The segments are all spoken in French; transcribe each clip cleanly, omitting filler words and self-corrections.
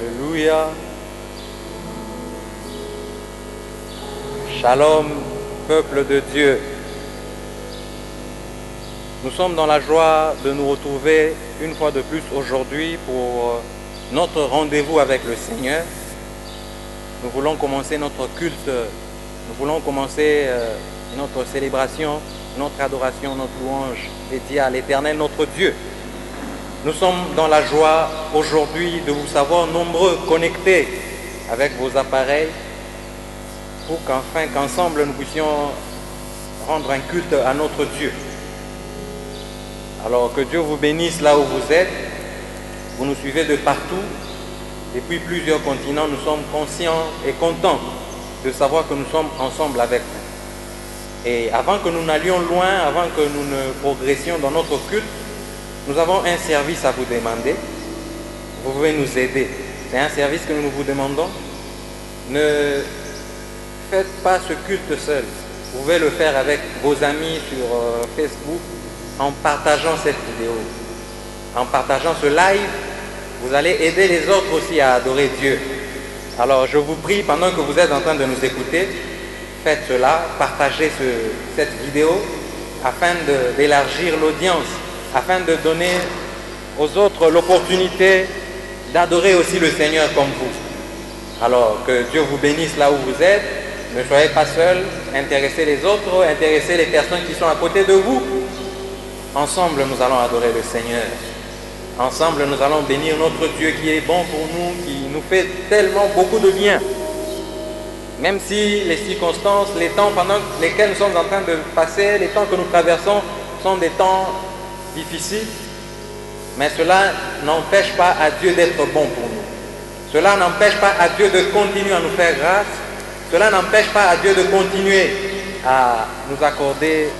Alléluia. Shalom, peuple de Dieu. Nous sommes dans la joie de nous retrouver une fois de plus aujourd'hui pour notre rendez-vous avec le Seigneur. Nous voulons commencer notre culte, nous voulons commencer notre célébration, notre adoration, notre louange dédiée à l'Éternel, notre Dieu. Nous sommes dans la joie aujourd'hui de vous savoir nombreux connectés avec vos appareils pour qu'ensemble nous puissions rendre un culte à notre Dieu. Alors que Dieu vous bénisse là où vous êtes. Vous nous suivez de partout. Depuis plusieurs continents, nous sommes conscients et contents de savoir que nous sommes ensemble avec vous. Et avant que nous n'allions loin, avant que nous ne progressions dans notre culte, nous avons un service à vous demander. Vous pouvez nous aider. C'est un service que nous vous demandons. Ne faites pas ce culte seul. Vous pouvez le faire avec vos amis sur Facebook en partageant cette vidéo. En partageant ce live, vous allez aider les autres aussi à adorer Dieu. Alors je vous prie, pendant que vous êtes en train de nous écouter, faites cela, partagez cette vidéo afin d'élargir l'audience, afin de donner aux autres l'opportunité d'adorer aussi le Seigneur comme vous. Alors que Dieu vous bénisse là où vous êtes. Ne soyez pas seuls, intéressez les autres, intéressez les personnes qui sont à côté de vous. Ensemble, nous allons adorer le Seigneur. Ensemble, nous allons bénir notre Dieu qui est bon pour nous, qui nous fait tellement beaucoup de bien. Même si les circonstances, les temps pendant lesquels nous sommes en train de passer, les temps que nous traversons sont des temps difficiles, mais cela n'empêche pas à Dieu d'être bon pour nous. Cela n'empêche pas à Dieu de continuer à nous faire grâce. Cela n'empêche pas à Dieu de continuer à nous accorder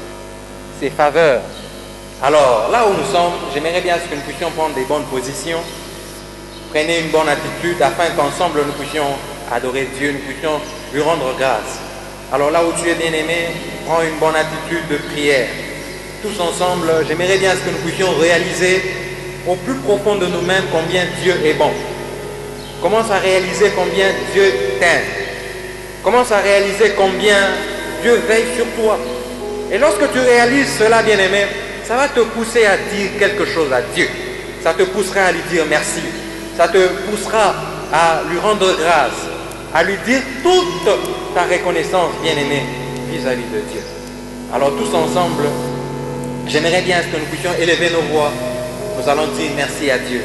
ses faveurs. Alors, là où nous sommes, j'aimerais bien que nous puissions prendre des bonnes positions. Prenez une bonne attitude afin qu'ensemble nous puissions adorer Dieu, nous puissions lui rendre grâce. Alors là où tu es bien-aimé, prends une bonne attitude de prière. Tous ensemble, j'aimerais bien que nous puissions réaliser au plus profond de nous-mêmes combien Dieu est bon. Commence à réaliser combien Dieu t'aime. Commence à réaliser combien Dieu veille sur toi. Et lorsque tu réalises cela, bien-aimé, ça va te pousser à dire quelque chose à Dieu. Ça te poussera à lui dire merci. Ça te poussera à lui rendre grâce, à lui dire toute ta reconnaissance, bien-aimé, vis-à-vis de Dieu. Alors tous ensemble, j'aimerais bien que nous puissions élever nos voix. Nous allons dire merci à Dieu.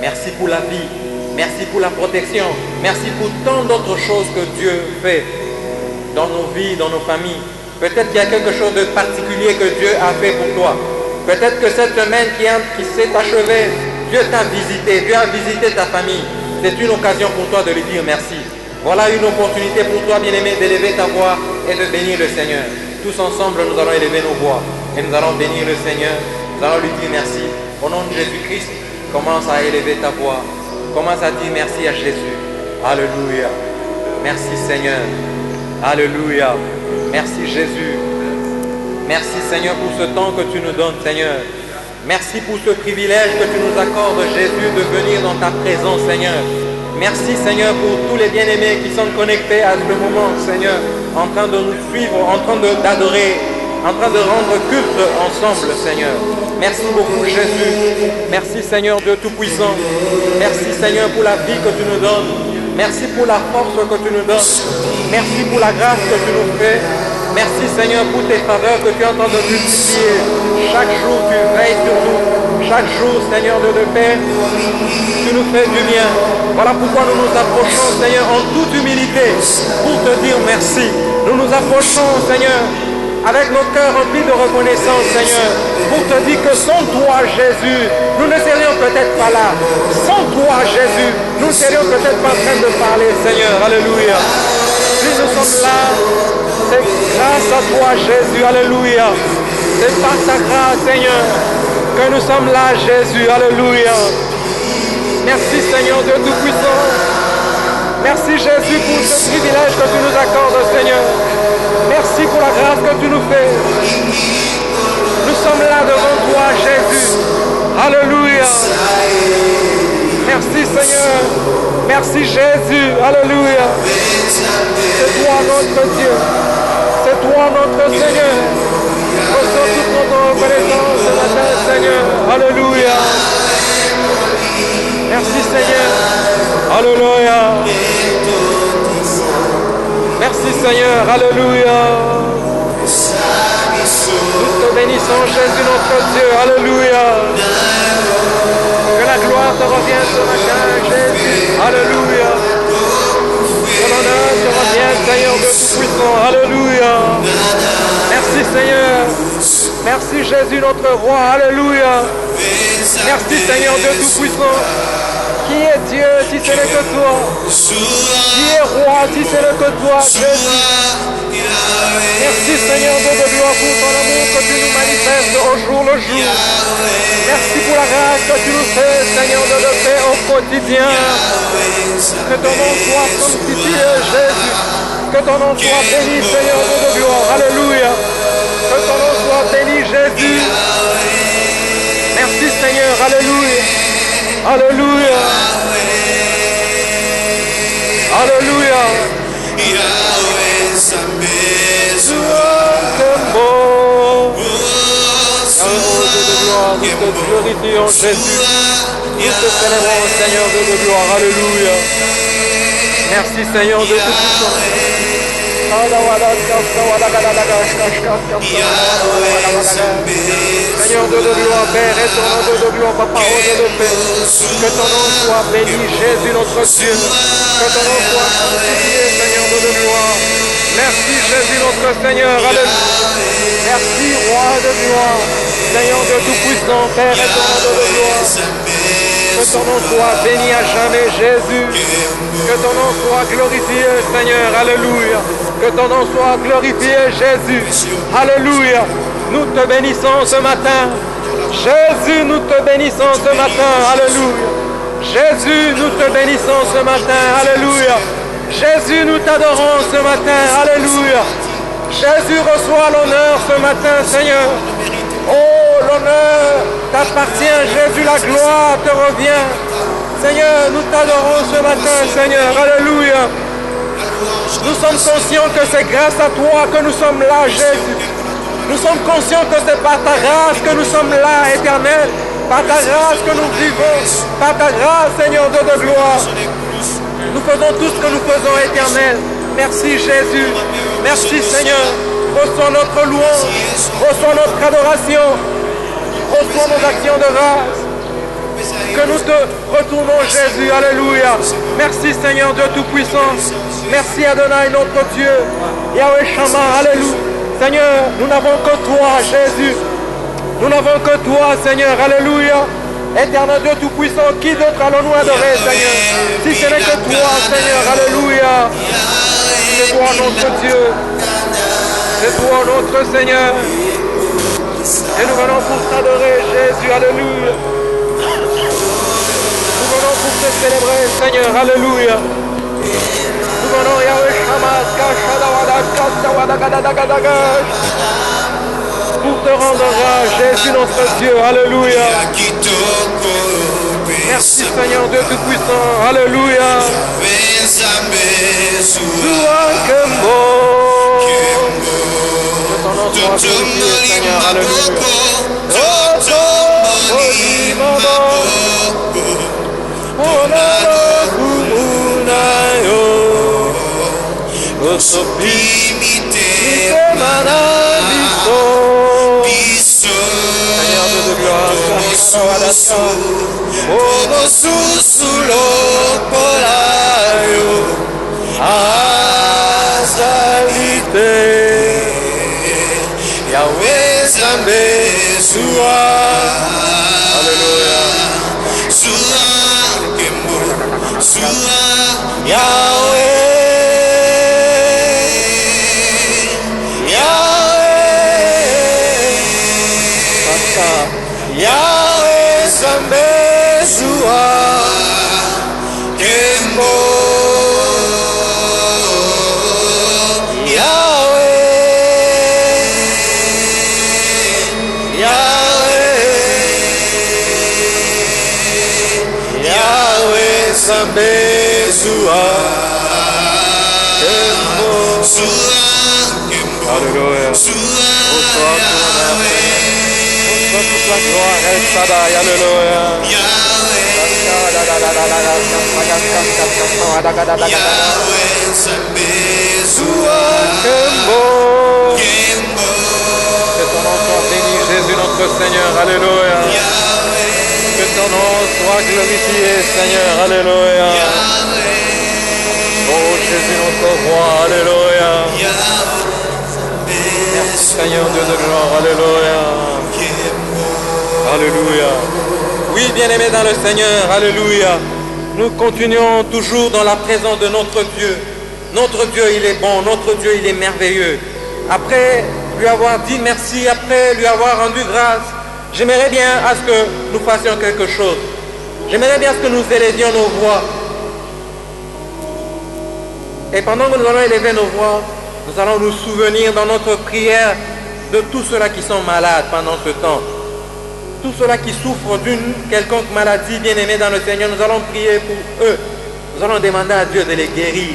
Merci pour la vie. Merci pour la protection. Merci pour tant d'autres choses que Dieu fait dans nos vies, dans nos familles. Peut-être qu'il y a quelque chose de particulier que Dieu a fait pour toi. Peut-être que cette semaine qui s'est achevée, Dieu t'a visité, Dieu a visité ta famille. C'est une occasion pour toi de lui dire merci. Voilà une opportunité pour toi, bien-aimé, d'élever ta voix et de bénir le Seigneur. Tous ensemble, nous allons élever nos voix et nous allons bénir le Seigneur. Nous allons lui dire merci. Au nom de Jésus-Christ, commence à élever ta voix. Commence à dire merci à Jésus. Alléluia. Merci Seigneur. Alléluia. Merci Jésus. Merci Seigneur pour ce temps que tu nous donnes, Seigneur. Merci pour ce privilège que tu nous accordes, Jésus, de venir dans ta présence, Seigneur. Merci Seigneur pour tous les bien-aimés qui sont connectés à ce moment, Seigneur, en train de nous suivre, en train d'adorer, en train de rendre culte ensemble, Seigneur. Merci beaucoup Jésus. Merci Seigneur Dieu Tout-Puissant. Merci Seigneur pour la vie que tu nous donnes. Merci pour la force que tu nous donnes. Merci pour la grâce que tu nous fais. Merci Seigneur pour tes faveurs que tu es en train de multiplier. Chaque jour tu veilles sur nous. Chaque jour Seigneur Dieu de paix, tu nous fais du bien. Voilà pourquoi nous nous approchons Seigneur en toute humilité pour te dire merci. Nous nous approchons Seigneur avec nos cœurs remplis de reconnaissance, Seigneur, pour te dire que sans toi, Jésus, nous ne serions peut-être pas là. Sans toi, Jésus, nous ne serions peut-être pas en train de parler, Seigneur. Alléluia. Si nous sommes là, c'est grâce à toi, Jésus. Alléluia. C'est par ta grâce, Seigneur, que nous sommes là, Jésus. Alléluia. Merci, Seigneur Dieu Tout-Puissant. Merci, Jésus, pour ce privilège que tu nous accordes, Seigneur. Merci pour la grâce que tu nous fais. Nous sommes là devant toi, Jésus. Alléluia. Merci Seigneur. Merci Jésus. Alléluia. C'est toi notre Dieu. C'est toi notre Seigneur. Reçois toute notre reconnaissance ce matin, Seigneur. Alléluia. Merci Seigneur. Alléluia. Merci Seigneur. Alléluia. Nous te bénissons Jésus notre Dieu. Alléluia. Que la gloire te revienne ce matin, Jésus. Alléluia. Que l'honneur te revienne, Seigneur de Tout-Puissant. Alléluia. Merci Seigneur. Merci Jésus notre roi. Alléluia. Merci Seigneur de Tout-Puissant. Qui est Dieu si ce n'est que toi? Qui est roi si ce n'est que toi, Jésus? Merci Seigneur de gloire pour ton amour que tu nous manifestes au jour le jour. Merci pour la grâce que tu nous fais, Seigneur, de le faire au quotidien. Que ton nom soit sanctifié, Jésus. Que ton nom soit béni, Seigneur de gloire. Alléluia. Que ton nom soit béni, Jésus. Merci Seigneur. Alléluia. Alléluia. Alléluia. Nous te glorifions Jésus. Nous te célébrons Seigneur de gloire. Alléluia. Merci Seigneur de Tout-Puissant. Seigneur de gloire, Père, et ton nom de gloire, ma parole de paix. Que ton nom soit béni, Jésus notre Dieu. Que ton nom soit sanctifié, Seigneur de gloire. Merci Jésus notre Seigneur. Alléluia. Merci Roi de gloire. Seigneur de Tout-Puissant, Père, et ton nom de gloire. Que ton nom soit béni à jamais, Jésus. Que ton nom soit glorifié, Seigneur. Alléluia. Que ton nom soit glorifié, Jésus. Alléluia. Nous te bénissons ce matin. Jésus, nous te bénissons ce matin. Alléluia. Jésus, nous te bénissons ce matin. Alléluia. Jésus, nous t'adorons ce matin. Alléluia. Jésus, reçoit l'honneur ce matin, Seigneur. Oh, l'honneur t'appartient, Jésus, la gloire te revient. Seigneur, nous t'adorons ce matin, Seigneur. Alléluia. Nous sommes conscients que c'est grâce à toi que nous sommes là, Jésus. Nous sommes conscients que c'est par ta grâce que nous sommes là, Éternel. Par ta grâce que nous vivons. Par ta grâce, Seigneur de gloire. Nous faisons tout ce que nous faisons, Éternel. Merci, Jésus. Merci, Seigneur. Reçois notre louange. Reçois notre adoration. Reçois nos actions de grâce. Que nous te retournons, Jésus. Alléluia. Merci, Seigneur Dieu Tout-Puissant. Merci, Adonai, notre Dieu. Yahweh Shammah. Alléluia. Seigneur, nous n'avons que toi, Jésus. Nous n'avons que toi, Seigneur. Alléluia. Éternel Dieu Tout-Puissant, qui d'autre allons-nous adorer, Seigneur? Si ce n'est que toi, Seigneur. Alléluia. C'est toi, notre Dieu. C'est toi, notre Seigneur. Et nous venons pour t'adorer, Jésus. Alléluia. Nous venons pour te célébrer, Seigneur. Alléluia. Nous venons, Yahweh Shammah, pour te rendre grâce, Jésus notre Dieu. Alléluia. Merci Seigneur Dieu Tout-Puissant. Alléluia. Que ton nom soit glorifié, Seigneur. Alléluia. Seigneur de gloire, Yahweh Zambé, Alléluia. Yahweh. Yahweh Zambé Zua Kembo Yahweh Zambé Alléluia. Reçois toute la gloire, El Shaddai, Alléluia. Que ton nom soit béni, Jésus notre Seigneur, Alléluia. Que ton nom soit glorifié, Seigneur, Alléluia. Oh Jésus notre roi, Alléluia. Merci Seigneur Dieu de gloire, Alléluia. Alléluia. Oui, bien-aimés dans le Seigneur, Alléluia. Nous continuons toujours dans la présence de notre Dieu. Notre Dieu, il est bon, notre Dieu, il est merveilleux. Après lui avoir dit merci, après lui avoir rendu grâce, j'aimerais bien à ce que nous fassions quelque chose. J'aimerais bien à ce que nous élevions nos voix. Et pendant que nous allons élever nos voix, nous allons nous souvenir dans notre prière de tous ceux-là qui sont malades pendant ce temps. Tous ceux-là qui souffrent d'une quelconque maladie, bien-aimés dans le Seigneur, nous allons prier pour eux. Nous allons demander à Dieu de les guérir.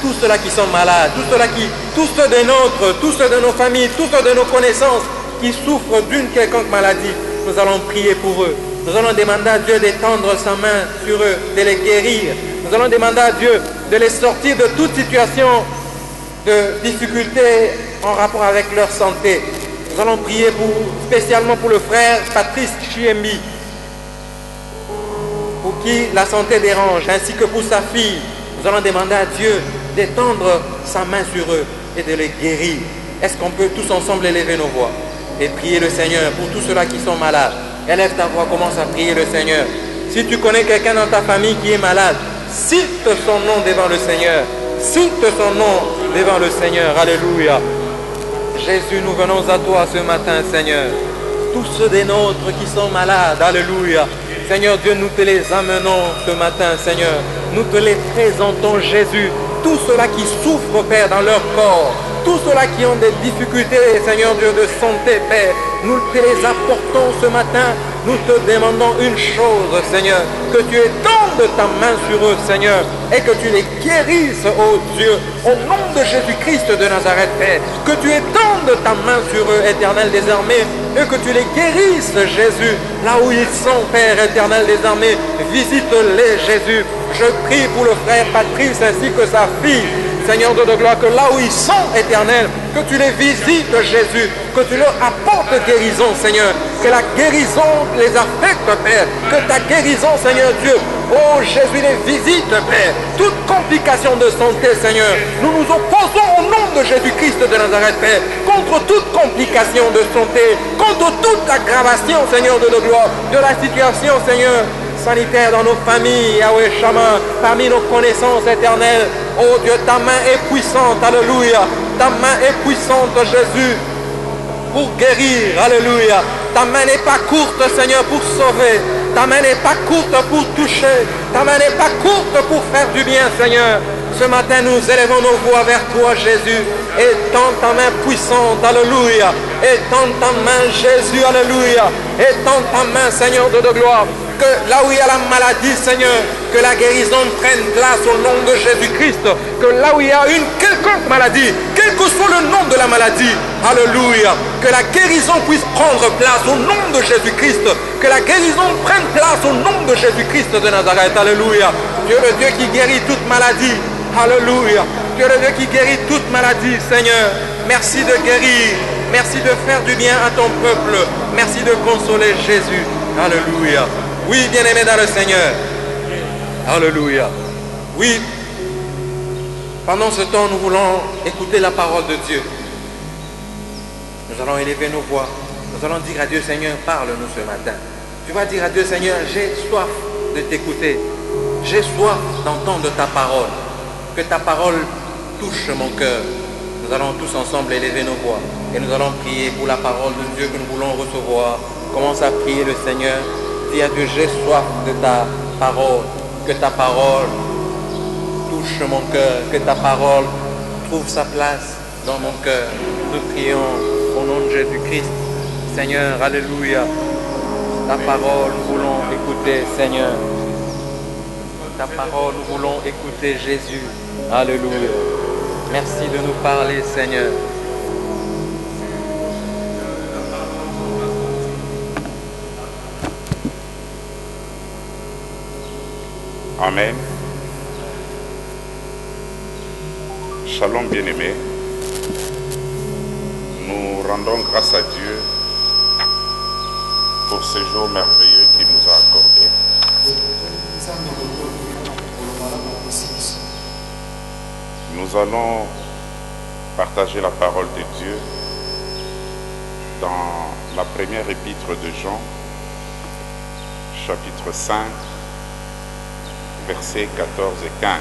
Tous ceux-là qui sont malades, tous ceux de nôtres, tous ceux de nos familles, tous ceux de nos connaissances qui souffrent d'une quelconque maladie, nous allons prier pour eux. Nous allons demander à Dieu d'étendre sa main sur eux, de les guérir. Nous allons demander à Dieu de les sortir de toute situation de difficulté en rapport avec leur santé. Nous allons prier spécialement pour le frère Patrice Chiembi, pour qui la santé dérange, ainsi que pour sa fille. Nous allons demander à Dieu d'étendre sa main sur eux et de les guérir. Est-ce qu'on peut tous ensemble élever nos voix et prier le Seigneur pour tous ceux-là qui sont malades? Élève ta voix, commence à prier le Seigneur. Si tu connais quelqu'un dans ta famille qui est malade, cite son nom devant le Seigneur. Cite son nom devant le Seigneur. Alléluia. Jésus, nous venons à toi ce matin, Seigneur. Tous ceux des nôtres qui sont malades, alléluia. Seigneur Dieu, nous te les amenons ce matin, Seigneur. Nous te les présentons, Jésus. Tous ceux-là qui souffrent, Père, dans leur corps. Tous ceux-là qui ont des difficultés, Seigneur Dieu, de santé, Père. Nous te les apportons ce matin. Nous te demandons une chose, Seigneur. Que tu étendes ta main sur eux, Seigneur. Et que tu les guérisses, ô Dieu. Au nom de Jésus-Christ de Nazareth, Père. Que tu étendes ta main sur eux, Éternel des armées. Et que tu les guérisses, Jésus. Là où ils sont, Père éternel des armées. Visite-les, Jésus. Je prie pour le frère Patrice ainsi que sa fille. Seigneur Dieu de gloire, que là où ils sont, Éternel, que tu les visites, Jésus, que tu leur apportes guérison, Seigneur, que la guérison les affecte, Père, que ta guérison, Seigneur Dieu, oh Jésus, les visite, Père, toute complication de santé, Seigneur, nous nous opposons au nom de Jésus-Christ de Nazareth, Père, contre toute complication de santé, contre toute aggravation, Seigneur de gloire, de la situation, Seigneur, sanitaire dans nos familles, Yahweh Shama, parmi nos connaissances éternelles. Oh Dieu, ta main est puissante, alléluia. Ta main est puissante, Jésus, pour guérir, alléluia. Ta main n'est pas courte, Seigneur, pour sauver. Ta main n'est pas courte pour toucher. Ta main n'est pas courte pour faire du bien, Seigneur. Ce matin, nous élevons nos voix vers toi, Jésus. Étends ta main puissante, alléluia. Étends ta main, Jésus, alléluia. Étends ta main, Seigneur de gloire. Que là où il y a la maladie, Seigneur, que la guérison prenne place au nom de Jésus-Christ. Que là où il y a une quelconque maladie, quel que soit le nom de la maladie, alléluia, que la guérison puisse prendre place au nom de Jésus-Christ. Que la guérison prenne place au nom de Jésus-Christ de Nazareth, alléluia. Dieu le Dieu qui guérit toute maladie, alléluia. Dieu le Dieu qui guérit toute maladie, Seigneur. Merci de guérir, merci de faire du bien à ton peuple. Merci de consoler Jésus, alléluia. Oui, bien-aimés dans le Seigneur. Alléluia. Oui, pendant ce temps, nous voulons écouter la parole de Dieu. Nous allons élever nos voix. Nous allons dire à Dieu, Seigneur, parle-nous ce matin. Tu vas dire à Dieu, Seigneur, j'ai soif de t'écouter. J'ai soif d'entendre ta parole. Que ta parole touche mon cœur. Nous allons tous ensemble élever nos voix. Et nous allons prier pour la parole de Dieu que nous voulons recevoir. Commence à prier le Seigneur. Dis à Dieu, j'ai soif de ta parole, que ta parole touche mon cœur, que ta parole trouve sa place dans mon cœur. Nous prions au nom de Jésus-Christ. Seigneur, alléluia. Ta parole, nous voulons écouter, Seigneur. ta parole, nous voulons écouter Jésus. Alléluia. Merci de nous parler, Seigneur. Amen. Shalom bien-aimés. Nous rendons grâce à Dieu pour ce jour merveilleux qu'il nous a accordé. Nous allons partager la parole de Dieu dans la première épître de Jean, chapitre 5, versets 14 et 15.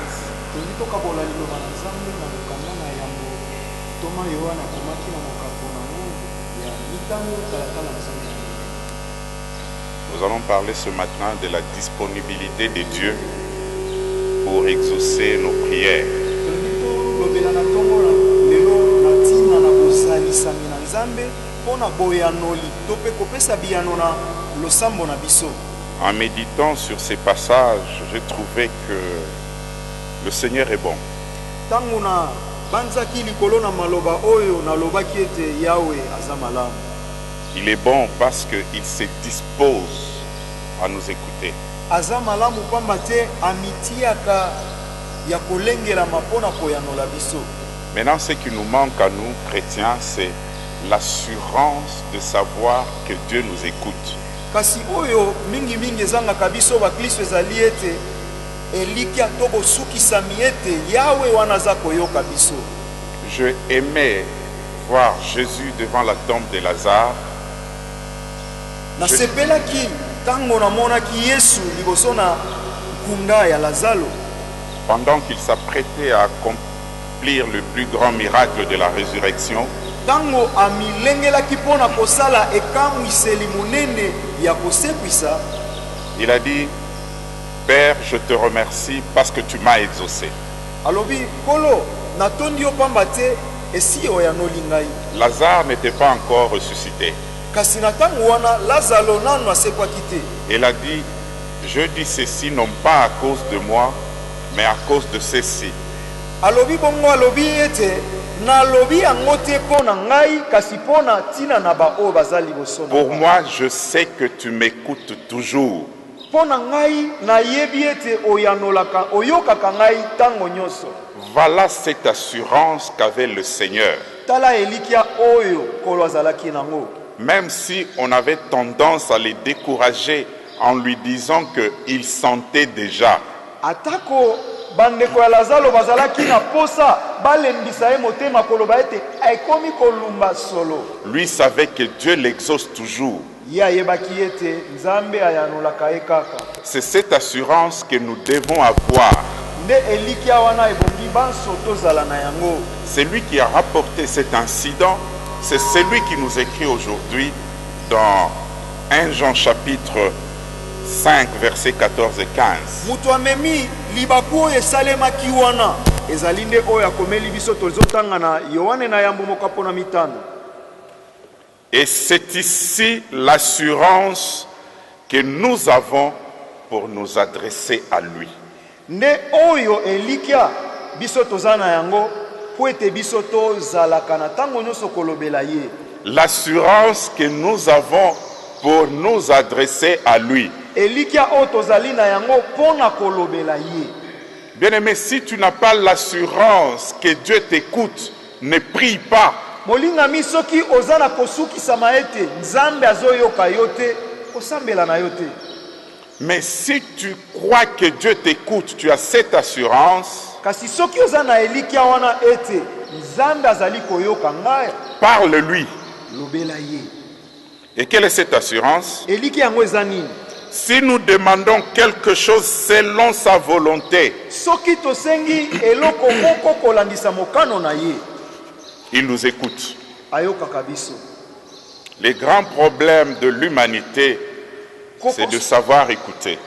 Nous allons parler ce matin de la disponibilité de Dieu pour exaucer nos prières. En méditant sur ces passages, j'ai trouvé que le Seigneur est bon. Il est bon parce qu'il se dispose à nous écouter. Maintenant, ce qui nous manque à nous, chrétiens, c'est l'assurance de savoir que Dieu nous écoute. Je aimais voir Jésus devant la tombe de Lazare. Pendant qu'il s'apprêtait à accomplir le plus grand miracle de la résurrection, il a dit: Père, je te remercie parce que tu m'as exaucé. Lazare n'était pas encore ressuscité. Il a dit: je dis ceci non pas à cause de moi, mais à cause de ceci. Pour moi, je sais que tu m'écoutes toujours. Voilà cette assurance qu'avait le Seigneur. Même si on avait tendance à les décourager en lui disant qu'il sentait déjà. Lui savait que Dieu l'exauce toujours. C'est cette assurance que nous devons avoir. C'est lui qui a rapporté cet incident. C'est celui qui nous écrit aujourd'hui dans 1 Jean chapitre 5 versets 14 et 15. Et c'est ici l'assurance que nous avons pour nous adresser à lui. L'assurance que nous avons pour nous adresser à lui. Bien-aimé, si tu n'as pas l'assurance que Dieu t'écoute, ne prie pas. Mais si tu crois que Dieu t'écoute, tu as cette assurance. Parle-lui. Et quelle est cette assurance? Si nous demandons quelque chose selon sa volonté, il nous écoute. Les grands problèmes de l'humanité, c'est de savoir écouter.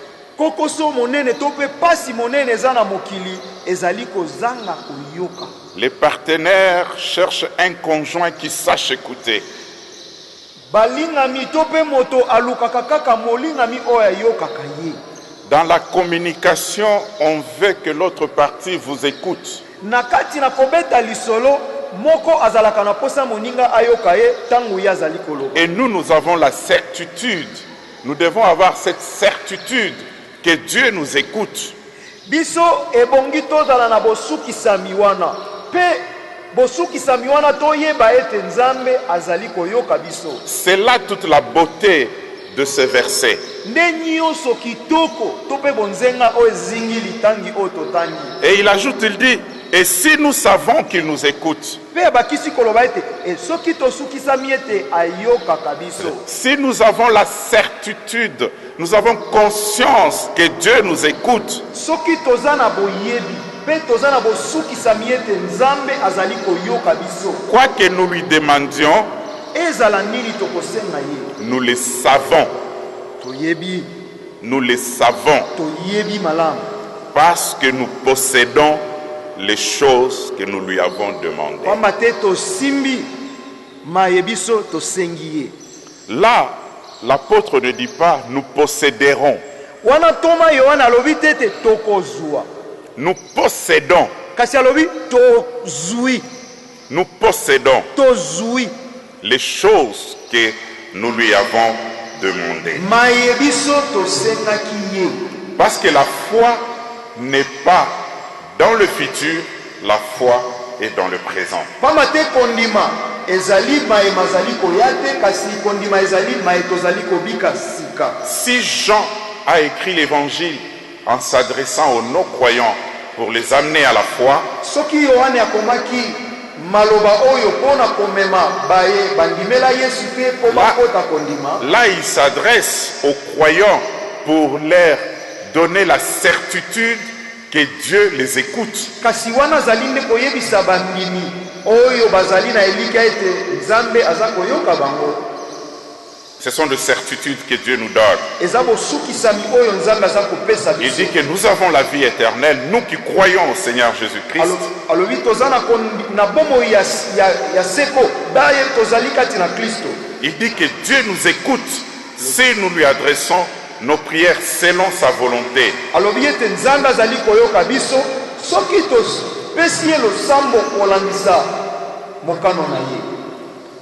Les partenaires cherchent un conjoint qui sache écouter. Dans la communication, on veut que l'autre partie vous écoute. Nakati na kobeta lisolo moko azalaka na posa moninga ayoka ye tangu ya azali koloba. Et nous avons la certitude, nous devons avoir cette certitude que Dieu nous écoute. Biso ebongi tozala na bosukisami wana pe bosukisami wana toyeba ete Nzambe azali koyoka biso. C'est là toute la beauté de ce verset. Et il ajoute, il dit, et si nous savons qu'il nous écoute, si nous avons la certitude, nous avons conscience que Dieu nous écoute, quoi que nous lui demandions, nous le savons. Nous le savons. Parce que nous possédons les choses que nous lui avons demandées. Là, l'apôtre ne dit pas nous posséderons. Nous possédons. Nous possédons les choses que nous lui avons demandées. Parce que la foi n'est pas dans le futur, la foi est dans le présent. Si Jean a écrit l'évangile en s'adressant aux non-croyants pour les amener à la foi, là il s'adresse aux croyants pour leur donner la certitude que Dieu les écoute. Ce sont des certitudes que Dieu nous donne. Il dit que nous avons la vie éternelle, nous qui croyons au Seigneur Jésus-Christ. Il dit que Dieu nous écoute si nous lui adressons nos prières selon sa volonté.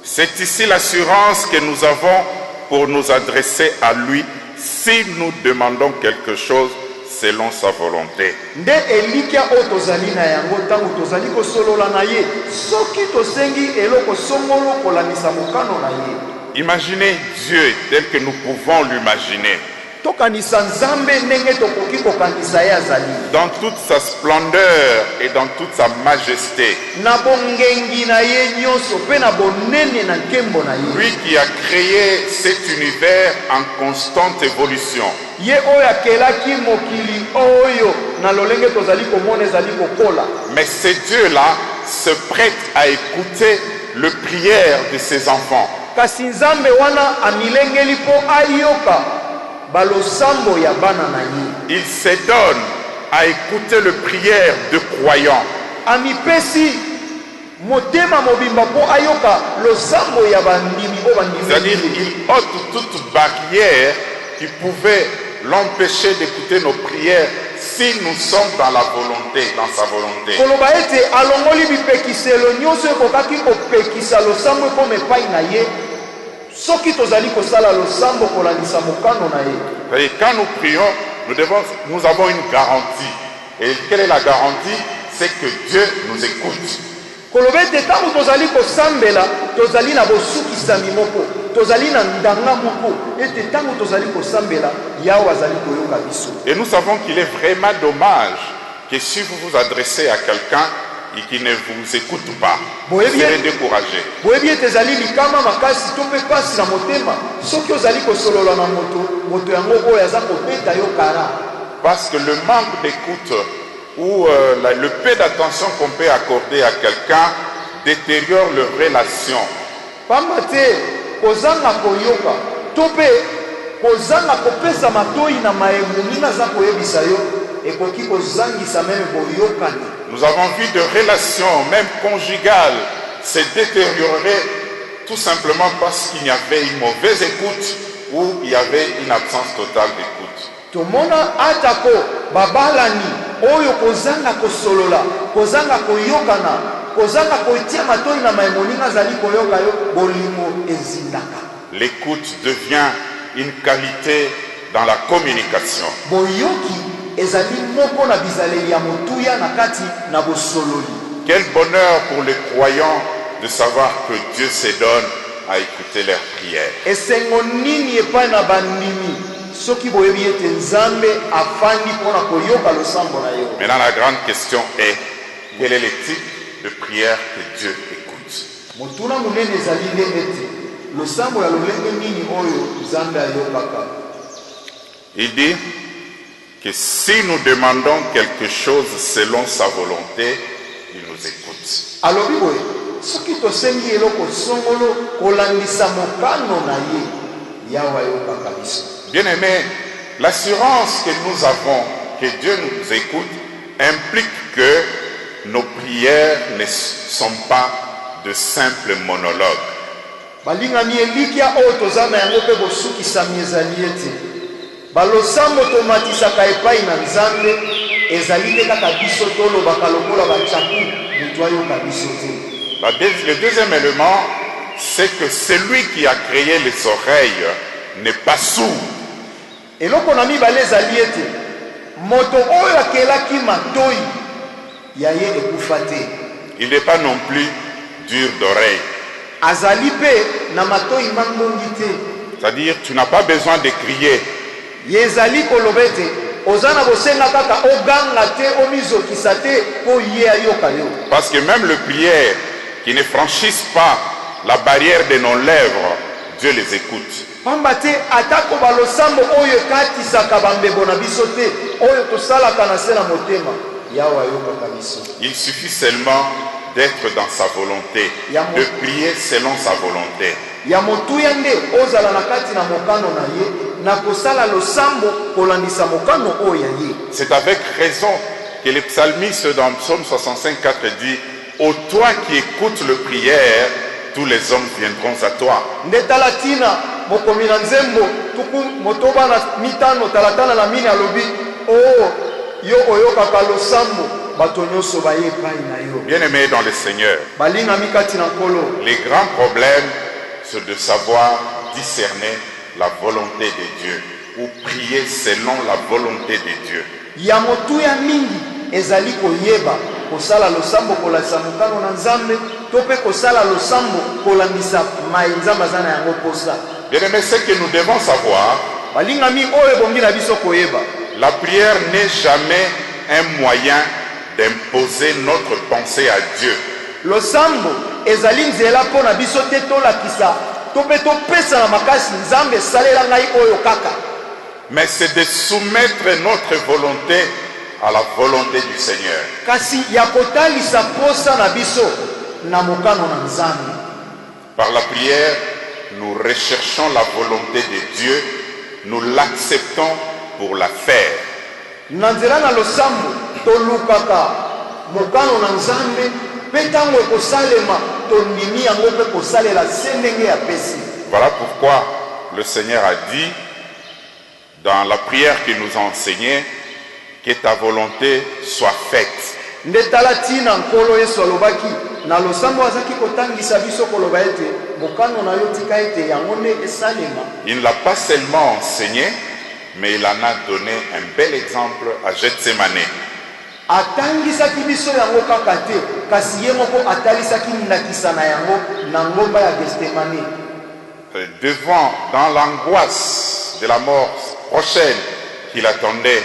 C'est ici l'assurance que nous avons pour nous adresser à lui si nous demandons quelque chose selon sa volonté. Imaginez Dieu tel que nous pouvons l'imaginer. Dans toute sa splendeur et dans toute sa majesté. Lui qui a créé cet univers en constante évolution. Mais ce Dieu-là se prête à écouter les prières de ses enfants. Il se donne à écouter les prières de croyants. C'est-à-dire il ôte toute barrière qui pouvait l'empêcher d'écouter nos prières si nous sommes dans la volonté, dans sa volonté. Et quand nous prions, nous avons une garantie. Et quelle est la garantie? C'est que Dieu nous écoute. Et nous savons qu'il est vraiment dommage que si vous vous adressez à quelqu'un et qui ne vous écoute pas, vous serez découragé. Parce que le manque d'écoute ou le peu d'attention qu'on peut accorder à quelqu'un détériore leur relation. Nous avons vu de relations, même conjugales, se détériorer tout simplement parce qu'il y avait une mauvaise écoute ou il y avait une absence totale d'écoute. tomona atako babalani oyo kozanga kosolola kozanga koyokana kozanga kotia matoi na maimoninga zali koyoka yo bolingo ezindaka. L'écoute devient une qualité dans la communication. Boyoki ezali moko na bizaleli ya motuya na kati na bosololi. Quel bonheur pour les croyants de savoir que Dieu se donne à écouter leurs prières. Esengo nini epai na bandimi soki boyebi ete Nzambe afandi mpona koyoka losambo na yo. Maintenant la grande question est, quel est le type de prière que Dieu écoute? Motuna munene ezali nde ete losambo ya lolenge nini oyo Nzambe ayokaka. Il dit que si nous demandons quelque chose selon sa volonté, il nous écoute. Alobi boye soki tosengi eloko songolo kolandisa mokano na ye yawa ayokaka biso. Bien-aimés, l'assurance que nous avons que Dieu nous écoute implique que nos prières ne sont pas de simples monologues. Balingami elikia oyo toza na yango mpe bosukisami ezali ete balosambo tomatisaka epai na Nzambe ezali te kaka biso tolobaka lokola bachaku moto ayoka biso te. Le deuxième élément, c'est que celui qui a créé les oreilles n'est pas sourd. Eloko na mibale ezali ete moto oyo akelaki matoi ya ye ekufa te. Il n'est pas non plus dur d'oreille. Azali pe na matoi mangongi te. C'est-à-dire, tu n'as pas besoin de crier. Yezali kolobete ozana bosenga kaka oganga te omizokisa te po ye ayoka yo. Parce que même les prières qui ne franchissent pas la barrière de nos lèvres, Dieu les écoute. Pamba te atako balosambo oyo katisaka bambebo na biso te oyo tosalaka na se na motema yawa ayokaka biso. Il suffit seulement d'être dans sa volonté, de prier selon sa volonté. Ya motuya nde ozala na kati na mokano na ye na kosala losambo kolandisa mokano oyo ya ye. C'est avec raison que le psalmiste dans Psaume 65:4 dit: ô toi qui écoutes le prière, tous les hommes viendront à toi. Nde talatina mokomi na nzembo tuku motoba na mitano talatana na mini alobi o yo oyokaka losambo bato nyonso baye epai na yo. Bien-aimés dans le Seigneur, balingami kati na nkolo, les grands problèmes c'est de savoir discerner la volonté de Dieu ou prier selon la volonté de Dieu. Ya motuya mingi ezali koyeba kosala losambo kolandisa mokano na Nzambe to pe kosala losambo kolandisa mai Nzambe aza na yango posa. Bien-aimés, ce que nous devons savoir, balingami oyo ebongi na biso koyeba, la prière n'est jamais un moyen d'imposer notre pensée à Dieu. Losambo ezali nzela mpo na biso te tolakisa to pe topesa na makasi Nzambe esalela ngai oyo kaka. Mais c'est de soumettre notre volonté à la volonté du Seigneur. Kasi ya kotalisa posa na biso na mokano na Nzambe. Par la prière, nous recherchons la volonté de Dieu, nous l'acceptons pour la faire. Na nzela na losambo tolukaka mokano na Nzambe pe tango ekosalema tondimi yango pe kosalela se ndenge ya pesi. Voilà pourquoi le Seigneur a dit dans la prière qu'il nous a enseignée que ta volonté soit faite. Nde talatina nkolo Yesu alobaki na losambo azaki kotangisa biso koloba ete mokano na yo tika ete yango nde esalema. Il ne l'a pas seulement enseigné, mais il en a donné un bel exemple à Gethsemane. Atangisaki biso yango kaka te kasi ye moko atalisaki ndakisa na yango na ngomba ya Gethsemane. Devant, dans l'angoisse de la mort prochaine qu'il attendait,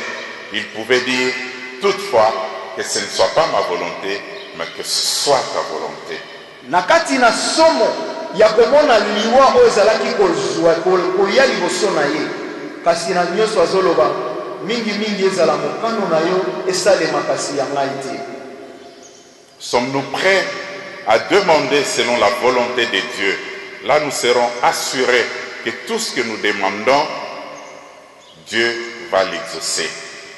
il pouvait dire toutefois que ce ne soit pas ma volonté, mais que ce soit ta volonté. Nakati na somo ya komona liwa oyo ezalaki kozwa koya liboso na ye kasi na nyonso azoloba mingi ezala mokano na yo esalema kasi ya ngai te. Sommes-nous prêts à demander selon la volonté de Dieu? Là nous serons assurés que tout ce que nous demandons, Dieu va l'exaucer.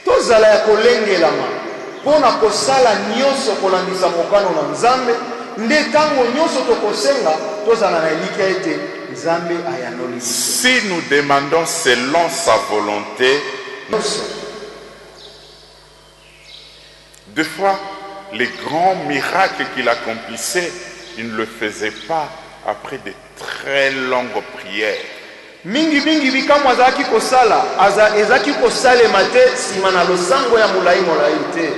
Tozala ya kolengelama mpona kosala nyonso kolandisa mokano na Nzambe nde tango nyonso tokosenga tozala na elikia ete Nzambe ayanoli biso. Si nous demandons selon sa volonté, Des fois, les grands miracles qu'il accomplissait, il ne le faisait pas après de très longues prières. mingi bikamwa azalaki kosala ezalaki kosalema te nsima na losango ya molai te.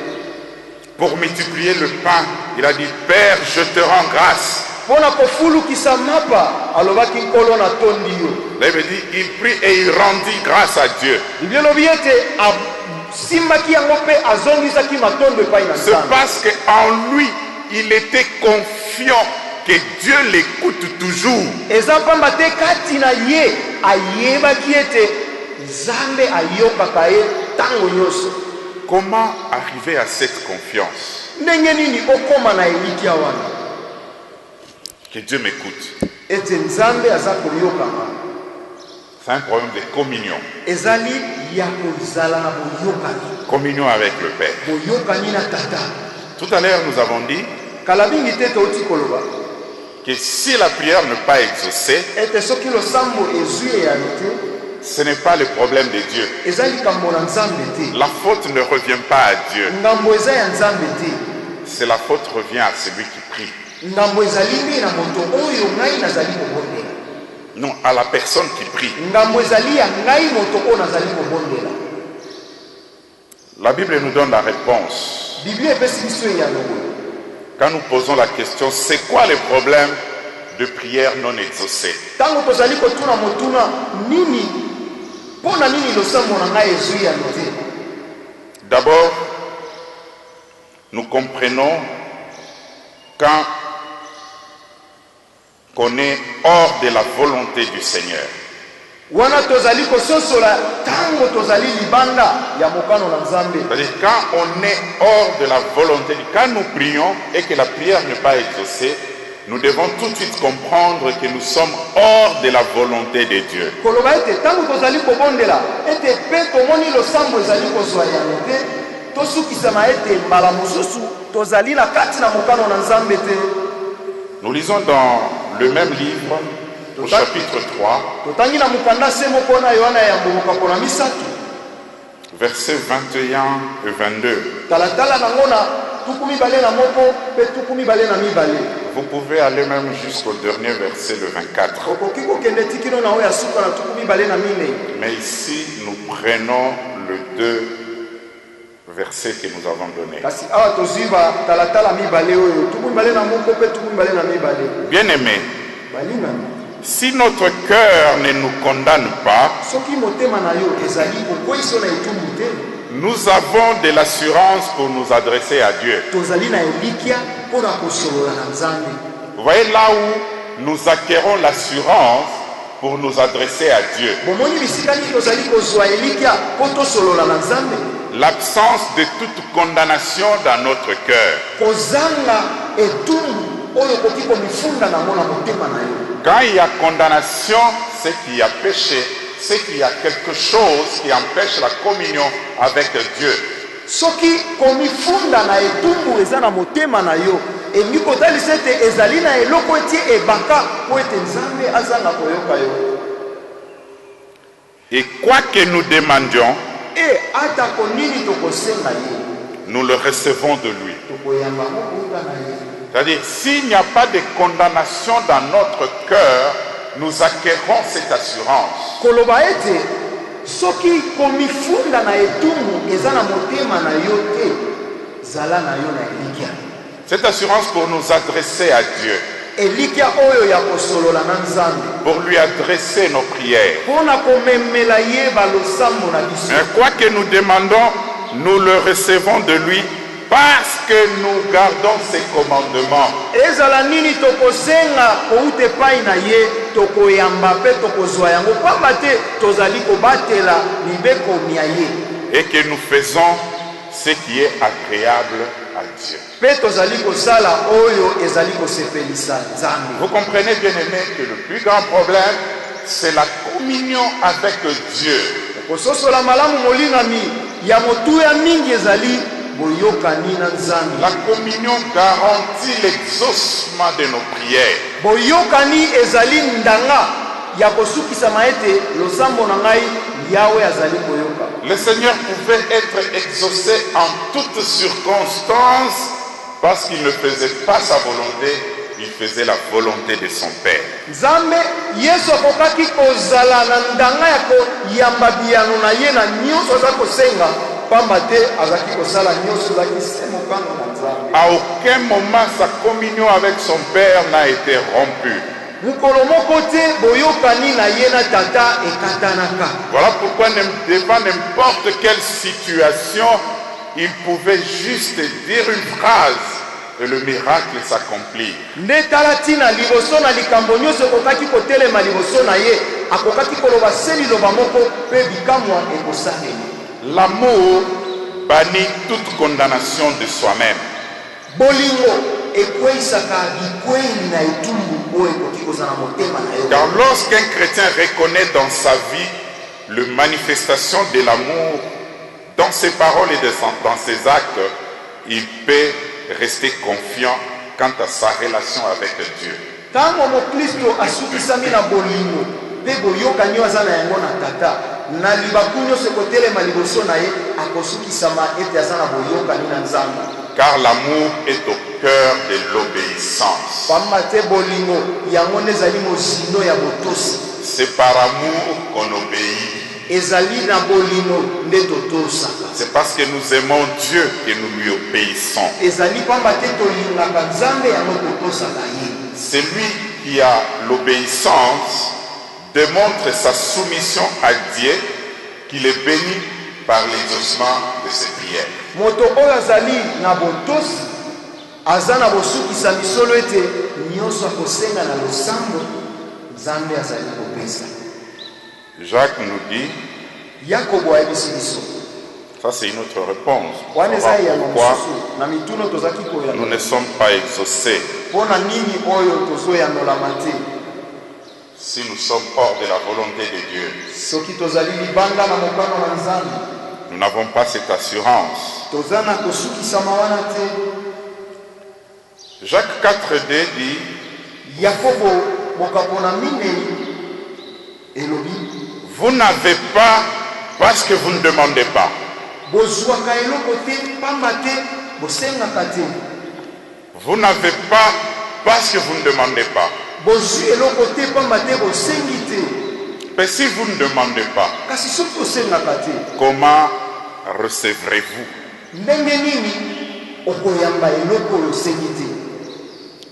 Pour multiplier le pain, il a dit, Père, je te rends grâce. Mpona kofulukisa mapa alobaki nkolo na tondi yo. Là, il me dit, il prie et il rendit grâce à Dieu. Biblia elobi ete asimbaki yango mpe azongisaki matondo epai na C'est Nzambe. parce qu'en lui, il était confiant que Dieu l'écoute toujours. Eza pamba te kati na ye ayebaki ete Nzambe ayokaka ye ntango nyonso. Comment arriver à cette confiance? Ndenge nini okoma na elikia wana? Que Dieu m'écoute. Ete Nzambe aza koyokaka. C'est un problème de communion. Ezali ya kozala na boyokani. Communion avec le Père. Boyokani na tata. Tout à l'heure, nous avons dit Kala mingi te touti koloba. que si la prière n'est pas exaucée, Ete soki losambo ezwi eyano te. ce n'est pas le problème de Dieu. Ezali kambo na Nzambe te. La faute ne revient pas à Dieu. Ngambo eza ya Nzambe te. C'est la faute revient à celui qui prie. Ngambo ezali nde na moto oyo ngai nazali kobondela. Non, à la personne qui prie. Ngambo ezali ya ngai moto oyo nazali kobondela. La Bible nous donne la réponse. Biblia epesi biso eyano oyo. Quand nous posons la question, c'est quoi le problème de prière non exaucée? Tango tozali kotuna motuna nini mpona nini losambo na ngai ezwi yano te. D'abord, nous comprenons quand qu'on est hors de la volonté du Seigneur. Wana tozali kososola tango tozali libanda ya mokano na Nzambe. C'est-à-dire quand on est hors de la volonté, quand nous prions et que la prière n'est pas exaucée, nous devons tout de suite comprendre que nous sommes hors de la volonté de Dieu. Koloba ete tango tozali kobondela ete pe tomoni losambo ezali kozwa yano te tosukisama ete mbala mosusu tozali na kati na mokano na Nzambe te. Nous lisons dans le même livre, au chapitre 3, Totangi na mukanda se moko na Yohana ya mboka pona misatu. versets 21 et 22. Talatala nango na tukumi bale na moko pe tukumi bale na mibale. Vous pouvez aller même jusqu'au dernier verset, le 24. Okoki kokende tikino na oya suka na tukumi bale na mine. Mais ici, nous prenons le 2 versets que nous avons donnés. Kasi awa toziba talatala mibale oyo tukumi bale na moko pe tukumi bale na mibale. Bien-aimés, Balingami. si notre cœur ne nous condamne pas, Soki motema na yo ezali kokoiso na etumbu te. nous avons de l'assurance pour nous adresser à Dieu. Tozali na elikia pona kosolola na Nzambe. Vous voyez là où nous acquérons l'assurance pour nous adresser à Dieu. Bomoni bisika ni tozali kozwa elikia po tosolola na Nzambe. L'absence de toute condamnation dans notre cœur. Kozanga etumbu oyo koki komifunda na mona motema na yo. Quand il y a condamnation, c'est qu'il y a péché, c'est qu'il y a quelque chose qui empêche la communion avec Dieu. Soki komifunda na etumbu eza na motema na yo elingi kotalisa ete ezali na eloko eti ebaka po ete Nzambe azanga koyoka yo. Et quoi que nous demandions, E atako nini tokosenga ye nous le recevons de lui. tokoyamba mokuta na ye. C'est-à-dire, s'il n'y a pas de condamnation dans notre cœur, nous acquérons cette assurance. Koloba ete soki komifunda na etumbu eza na motema na yo te zala na yo na elikia. Cette assurance pour nous adresser à Dieu, Elikia oyo ya kosolola na Nzambe pour lui adresser nos prières. pona komemela ye balosambo na biso. Mais quoi que nous demandons, nous le recevons de lui parce que nous gardons ses commandements. Ezala nini tokosenga kouta epai na ye tokoyamba mpe tokozwa yango pamba te tozali kobatela mibeko ya ye Et que nous faisons ce qui est agréable à Dieu. mpe tozali kosala oyo ezali kosepelisa Nzambe. Vous comprenez, bien aimé, que le plus grand problème, c'est la communion avec Dieu. Kososola malamu molingami ya motuya mingi ezali boyokani na Nzambe. La communion garantit l'exaucement de nos prières. Boyokani ezali ndanga ya kosukisama ete losambo na ngai yawe azali koyoka. Le Seigneur pouvait être exaucé en toutes circonstances parce qu'il ne faisait pas sa volonté, il faisait la volonté de son Père. Nzambe Yesu akokaki kozala na ndanga ya koyamba biyano na ye na nyonso aza kosenga pamba te azalaki kosala nyonso ezalaki se mokano na Nzambe. À aucun moment sa communion avec son Père n'a été rompue. Mukolo moko te boyokani na ye na tata ekatanaka. Voilà pourquoi devant n'importe quelle situation, il pouvait juste dire une phrase et le miracle s'accomplit. Nde tala tina liboso na likambo nyonso ekokaki kotelema liboso na ye akokaki koloba se liloba moko mpe bikamwa ekosalema. L'amour bannit toute condamnation de soi-même. Bolingo ekweisaka bikweli na etumbu oyo ekoki kozala motema na yo. Car lorsqu'un chrétien reconnaît dans sa vie la manifestation de l'amour dans ses paroles et dans ses actes, il peut rester confiant quant à sa relation avec Dieu. Tango mokristo asukisami na bolingo mpe boyokani oyo aza na yango na tata na libaku nyonso ekotelema liboso na ye akosukisama ete aza na boyokani na Nzambe. Car l'amour est au cœur de l'obéissance. Pamba te bolingo yango nde ezali mozindo ya botosi. C'est par amour qu'on obéit. Ezali na bolingo nde totosaka. C'est parce que nous aimons Dieu que nous lui obéissons. Ezali pamba te tolingaka Nzambe yango totosaka ye. Celui qui a l'obéissance démontre sa soumission à Dieu, qu'il est béni par l'exaucement de ses prières. Moto oyo azali na botosi aza na bosukisa misolo ete nyonso akosenga na losambo Nzambe azali kopesa. Jacques nous dit, Yakobo ayebisi biso ça c'est une autre réponse. wana eza ya Pourquoi mosusu na mituno tozaki koyela nous ne sommes pas exaucés mpona nini oyo tozoyanolama te si nous sommes hors de la volonté de Dieu? soki tozali libanda na mokano na Nzambe Nous n'avons pas cette assurance. toza na kosukisama wana te. Jacques 4,2 dit, Yakobo mokapo na minei elobi vous n'avez pas parce que vous ne demandez pas. bozwaka eloko te pamba te bosengaka te. Vous n'avez pas parce que vous ne demandez pas. Bozwi eloko te pamba te bosengi te. Mais si vous ne demandez pas, Kasi soki osengaka te comment recevrez-vous? ndenge nini okoyamba eloko oyo osengi te?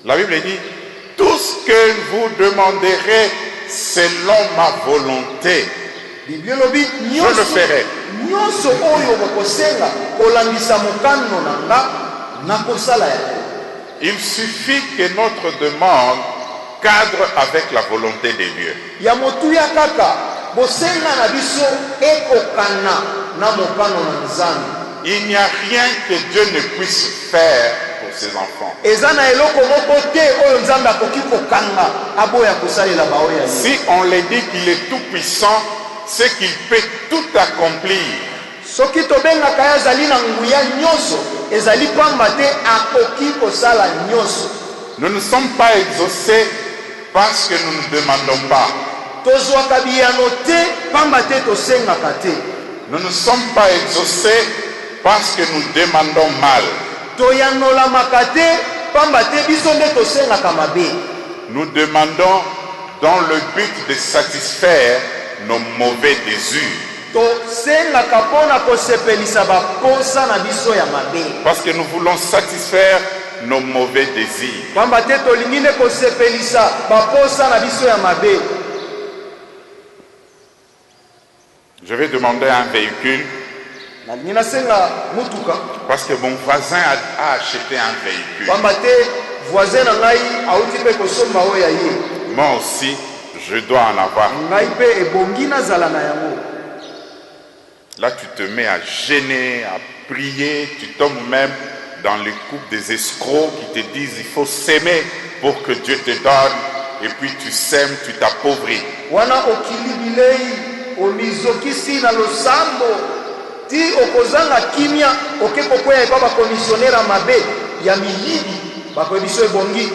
La Bible dit, tout ce que vous demanderez selon ma volonté, Biblia elobi je le ferai. nyonso oyo bokosenga kolangisa mokano na nga nakosala yango. Il suffit que notre demande cadre avec la volonté de Dieu. Ya motuya kaka bosenga na biso ekokana na mokano na Nzambe. Il n'y a rien que Dieu ne puisse faire pour ses enfants. Eza na eloko moko te oyo Nzambe akoki kokanga aboya kosalela baoya. Si on le dit qu'il est tout puissant, c'est qu'il peut tout accomplir. Soki tobengaka ye azali na nguya nyonso ezali pamba te akoki kosala nyonso. Nous ne sommes pas exaucés parce que nous ne demandons pas. Tozwaka biyano te pamba te tosengaka te. Nous ne sommes pas exaucés parce que nous demandons mal. Toyanolamaka te pamba te biso nde tosengaka mabe. Nous demandons dans le but de satisfaire nos mauvais désirs. Tosengaka mpona kosepelisa baposa na biso ya mabe. Parce que nous voulons satisfaire nos mauvais désirs. Pamba te tolingi nde kosepelisa baposa na biso ya mabe. Je vais demander un véhicule Nalingi nasenga mutuka parce que mon voisin a acheté un véhicule. pamba te voisin na ngai auti mpe kosomba oyo ya ye. Moi aussi, je dois en avoir. Ngai mpe ebongi nazala na yango. Là, tu te mets à gêner, à prier, tu tombes même dans les coupes des escrocs qui te disent il faut s'aimer pour que Dieu te donne, et puis tu sèmes, tu t'appauvris. Wana okilibilei omizokisi na losambo ti okozanga kimia okekokwea epa bakomisionera mabe ya miyibi bakoyebiso ebongi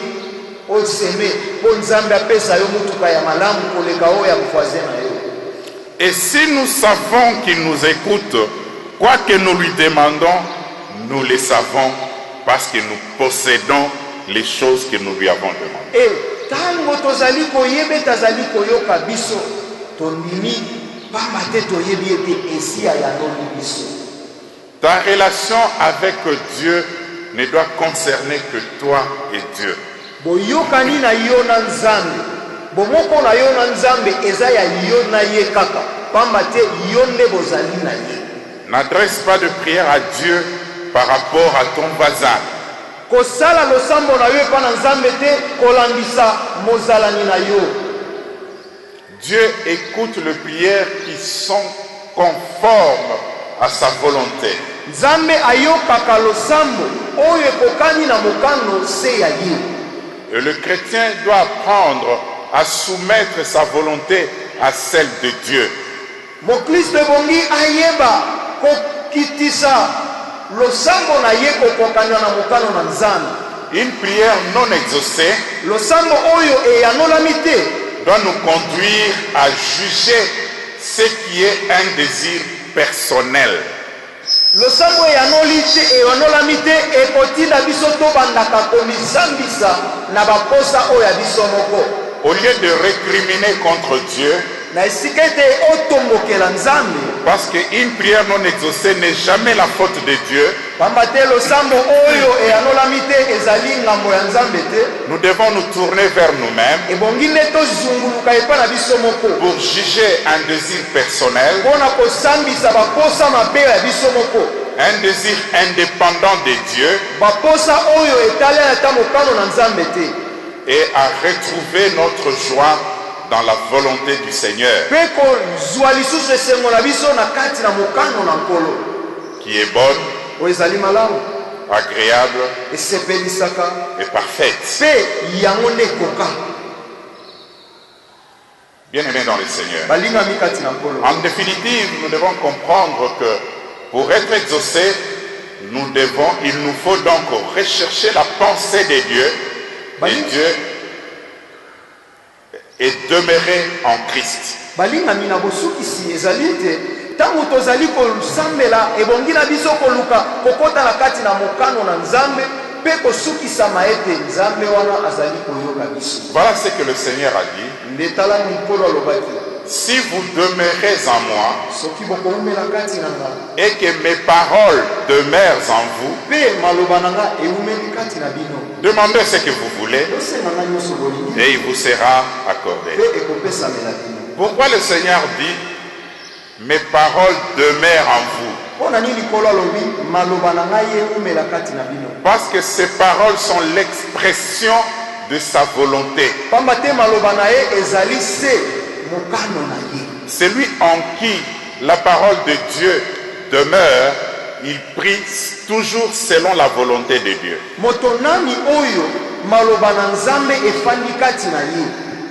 oseme po Nzambe apesa yo mutuka ya malamu koleka oyo ya voisin na yo. Et si nous savons qu'il nous écoute, quoi que nous lui demandons, nous le savons parce que nous possédons les choses que nous lui avons demandées. Et tango tozali koyebe tazali koyoka biso tondimi pamba te toyebi ete esi ayanomi biso. Ta relation avec Dieu ne doit concerner que toi et Dieu. Boyokani na yo na nzambe bomoko na yo na nzambe eza ya yo na ye kaka pamba te yo nde bozali na ye. N'adresse pas de prière à Dieu par rapport à ton voisin. Kosala losambo na yo epa na nzambe te kolambisa mozalani na yo. Dieu écoute les prières qui sont conformes à sa volonté. Nzambe ayokaka losambo oyo ekokani na mokano se ya ye. Et le chrétien doit apprendre à soumettre sa volonté à celle de Dieu. Mokristo bongi ayeba kokitisa losambo na ye kokokana na mokano na nzambe. Une prière non exaucée Losambo oyo eyanolami te doit nous conduire à juger ce qui est un désir personnel. losambo eyanoli te eyanolami te ekotinda biso tobandaka komisambisa na baposa oyo ya biso moko. Au lieu de récriminer contre Dieu, na esika ete otombokela nzambe parce qu'une prière non exaucée n'est jamais la faute de Dieu, pamba te losambo oyo eyanolami te ezali ngambo ya nzambe te. nous devons nous tourner vers nous-mêmes ebongi nde tozunguluka epa na biso moko pour juger un désir personnel, mpona kosambisa baposa mabe ya biso moko, un désir indépendant de Dieu, baposa oyo etali ata mokano na nzambe te, et à retrouver notre joie dans la volonté du Seigneur, mpe kozwa lisusu esengo na biso na kati na mokano na nkolo qui est bonne, oyo ezali malamu agréable esepelisaka et parfaite. mpe yango nde ekoka. Bien-aimés dans le Seigneur, balingami kati na nkolo. en définitive, nous devons comprendre que pour être exaucés, il nous faut donc rechercher la pensée de Dieu, et Dieu et demeurer en Christ. balingami na bosukisi ezali ete ntango tozali kosambela ebongi na biso koluka kokota na kati na mokano na nzambe mpe kosukisama ete nzambe wana azali koyoka biso. Voilà ce que le Seigneur a dit. nde tala mikolo alobaki Si vous demeurez en moi soki bokoumela kati na nga et que mes paroles demeurent en vous, mpe maloba na nga eumeli kati na bino, demandez ce que vous voulez yosenga nga nyonso bolingi et il vous sera accordé. mpe ekopesamela bino. Pourquoi le Seigneur dit mes paroles demeurent en vous? mpo na nini likolo alobi maloba na ngai eumela kati na bino? Parce que ces paroles sont l'expression de sa volonté. pamba te maloba na ye ezali se mokano na ye. Celui en qui la parole de Dieu demeure, il prie toujours selon la volonté de Dieu. moto nani oyo maloba na nzambe efandi kati na ye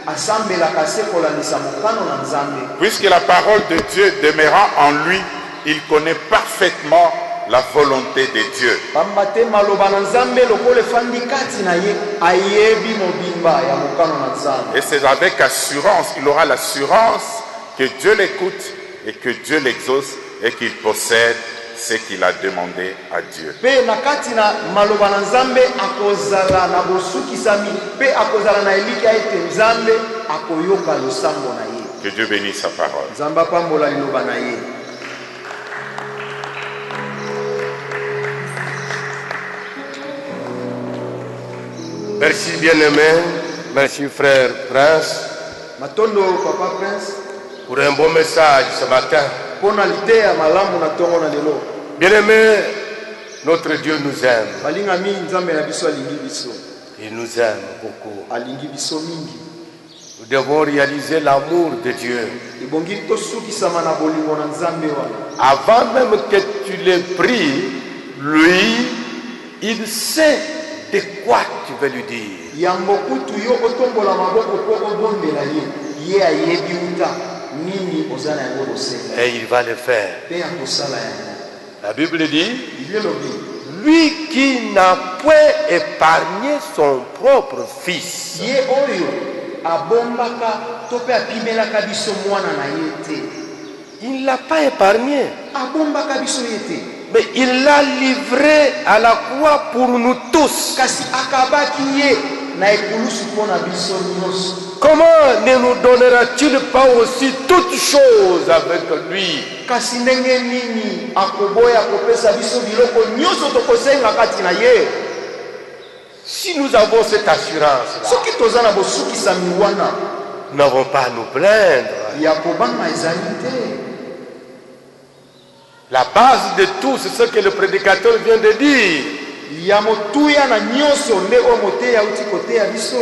asambelaka se kolandisa mokano na nzambe. Puisque la parole de Dieu demeurant en lui, il connaît parfaitement la volonté de Dieu. pamba te maloba na nzambe lokola efandi kati na ye ayebi mobimba ya mokano na nzambe. Et c'est avec assurance, il aura l'assurance que Dieu l'écoute et que Dieu l'exauce et qu'il possède ce qu'il a demandé à Dieu. mpe na kati na maloba na nzambe akozala na bosukisami mpe akozala na eliki ete nzambe akoyoka losambo na ye. Que Dieu bénisse sa parole. nzambe apambola liloba na ye. Merci bien-aimé, merci frère Prince matondo papa Prince pour un bon message ce matin. mpona liteya malamu na ntongo na lelo. Bien-aimé, notre Dieu nous aime. balingami nzambe na biso alingi biso, Il nous aime beaucoup. alingi biso mingi. Nous devons réaliser l'amour de Dieu. ebongi tosukisama na bolingo na nzambe wana. Avant même que tu le pries, lui, il sait de quoi tu veux lui dire. yango kutu yo otombola maboko mpo obondela ye, ye ayebi uta nini oza na yango kosenga Et il va le faire. mpe akosala yango. La Bible dit, biblia elobi lui qui n'a point épargné son propre fils, ye oyo abombaka to mpe apimelaka biso mwana na ye te, il ne l'a pas épargné. abombaka biso ye te, Mais il l'a livré à la croix pour nous tous. kasi akabaki ye na ekulusu mpo na biso nyonso. Comment ne nous donnera-t-il pas aussi toutes choses avec lui? Kasi ndenge nini akoboya kopesa biso biloko nyonso tokosenga kati na ye? Si nous avons cette assurance-là, Soki toza na bosukisami wana, nous n'avons pas à nous plaindre. ya kobanga ezali te. La base de tout, c'est ce que le prédicateur vient de dire. Ya motuya na nyonso nde oyo moteya uti koteya biso,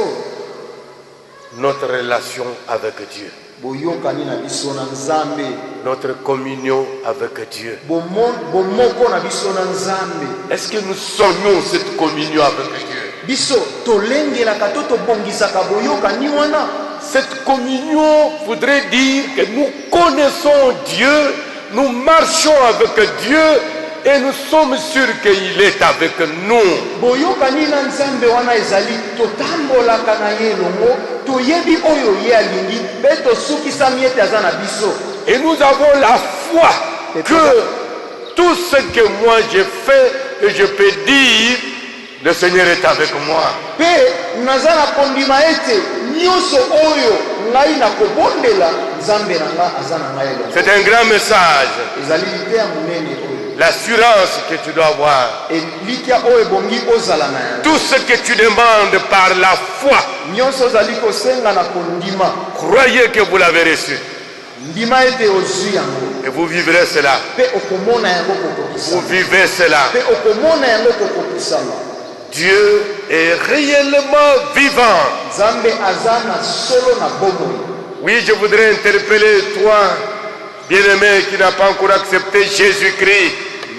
Notre relation avec Dieu, boyokani na biso na Nzambe, notre communion avec Dieu. bomoko na biso na Nzambe. Est-ce que nous soignons cette communion avec Dieu? Biso tolengelaka to tobongisaka boyokani wana. Cette communion voudrait dire que nous connaissons Dieu, nous marchons avec Dieu et nous sommes sûrs qu'il est avec nous. Boyokani na Nzambe wana ezali totambolaka na ye elongo, toyebi oyo ye alingi, mpe tosukisami ete aza na biso. Et nous avons la foi que tout ce que moi j'ai fait, et je peux dire, le Seigneur est avec moi. Mpe naza na kondima ete nyonso oyo ngai nakobondela Nzambe na nga aza na ngai elongo. C'est un grand message. Ezali liteya monene oyo. L'assurance que tu dois avoir. Elikia oyo ebongi ozala na yango. Tout ce que tu demandes par la foi, Nyonso ozali kosenga na kondima, croyez que vous l'avez reçu. ndima ete ozwi yango. Et vous vivrez cela. Mpe okomona yango Vous kokokisama. vivez cela. Mpe okomona yango kokokisama. Dieu est réellement vivant. Nzambe aza na solo na bomoi. Oui, je voudrais interpeller toi, bien-aimé, qui n'a pas encore accepté Jésus-Christ.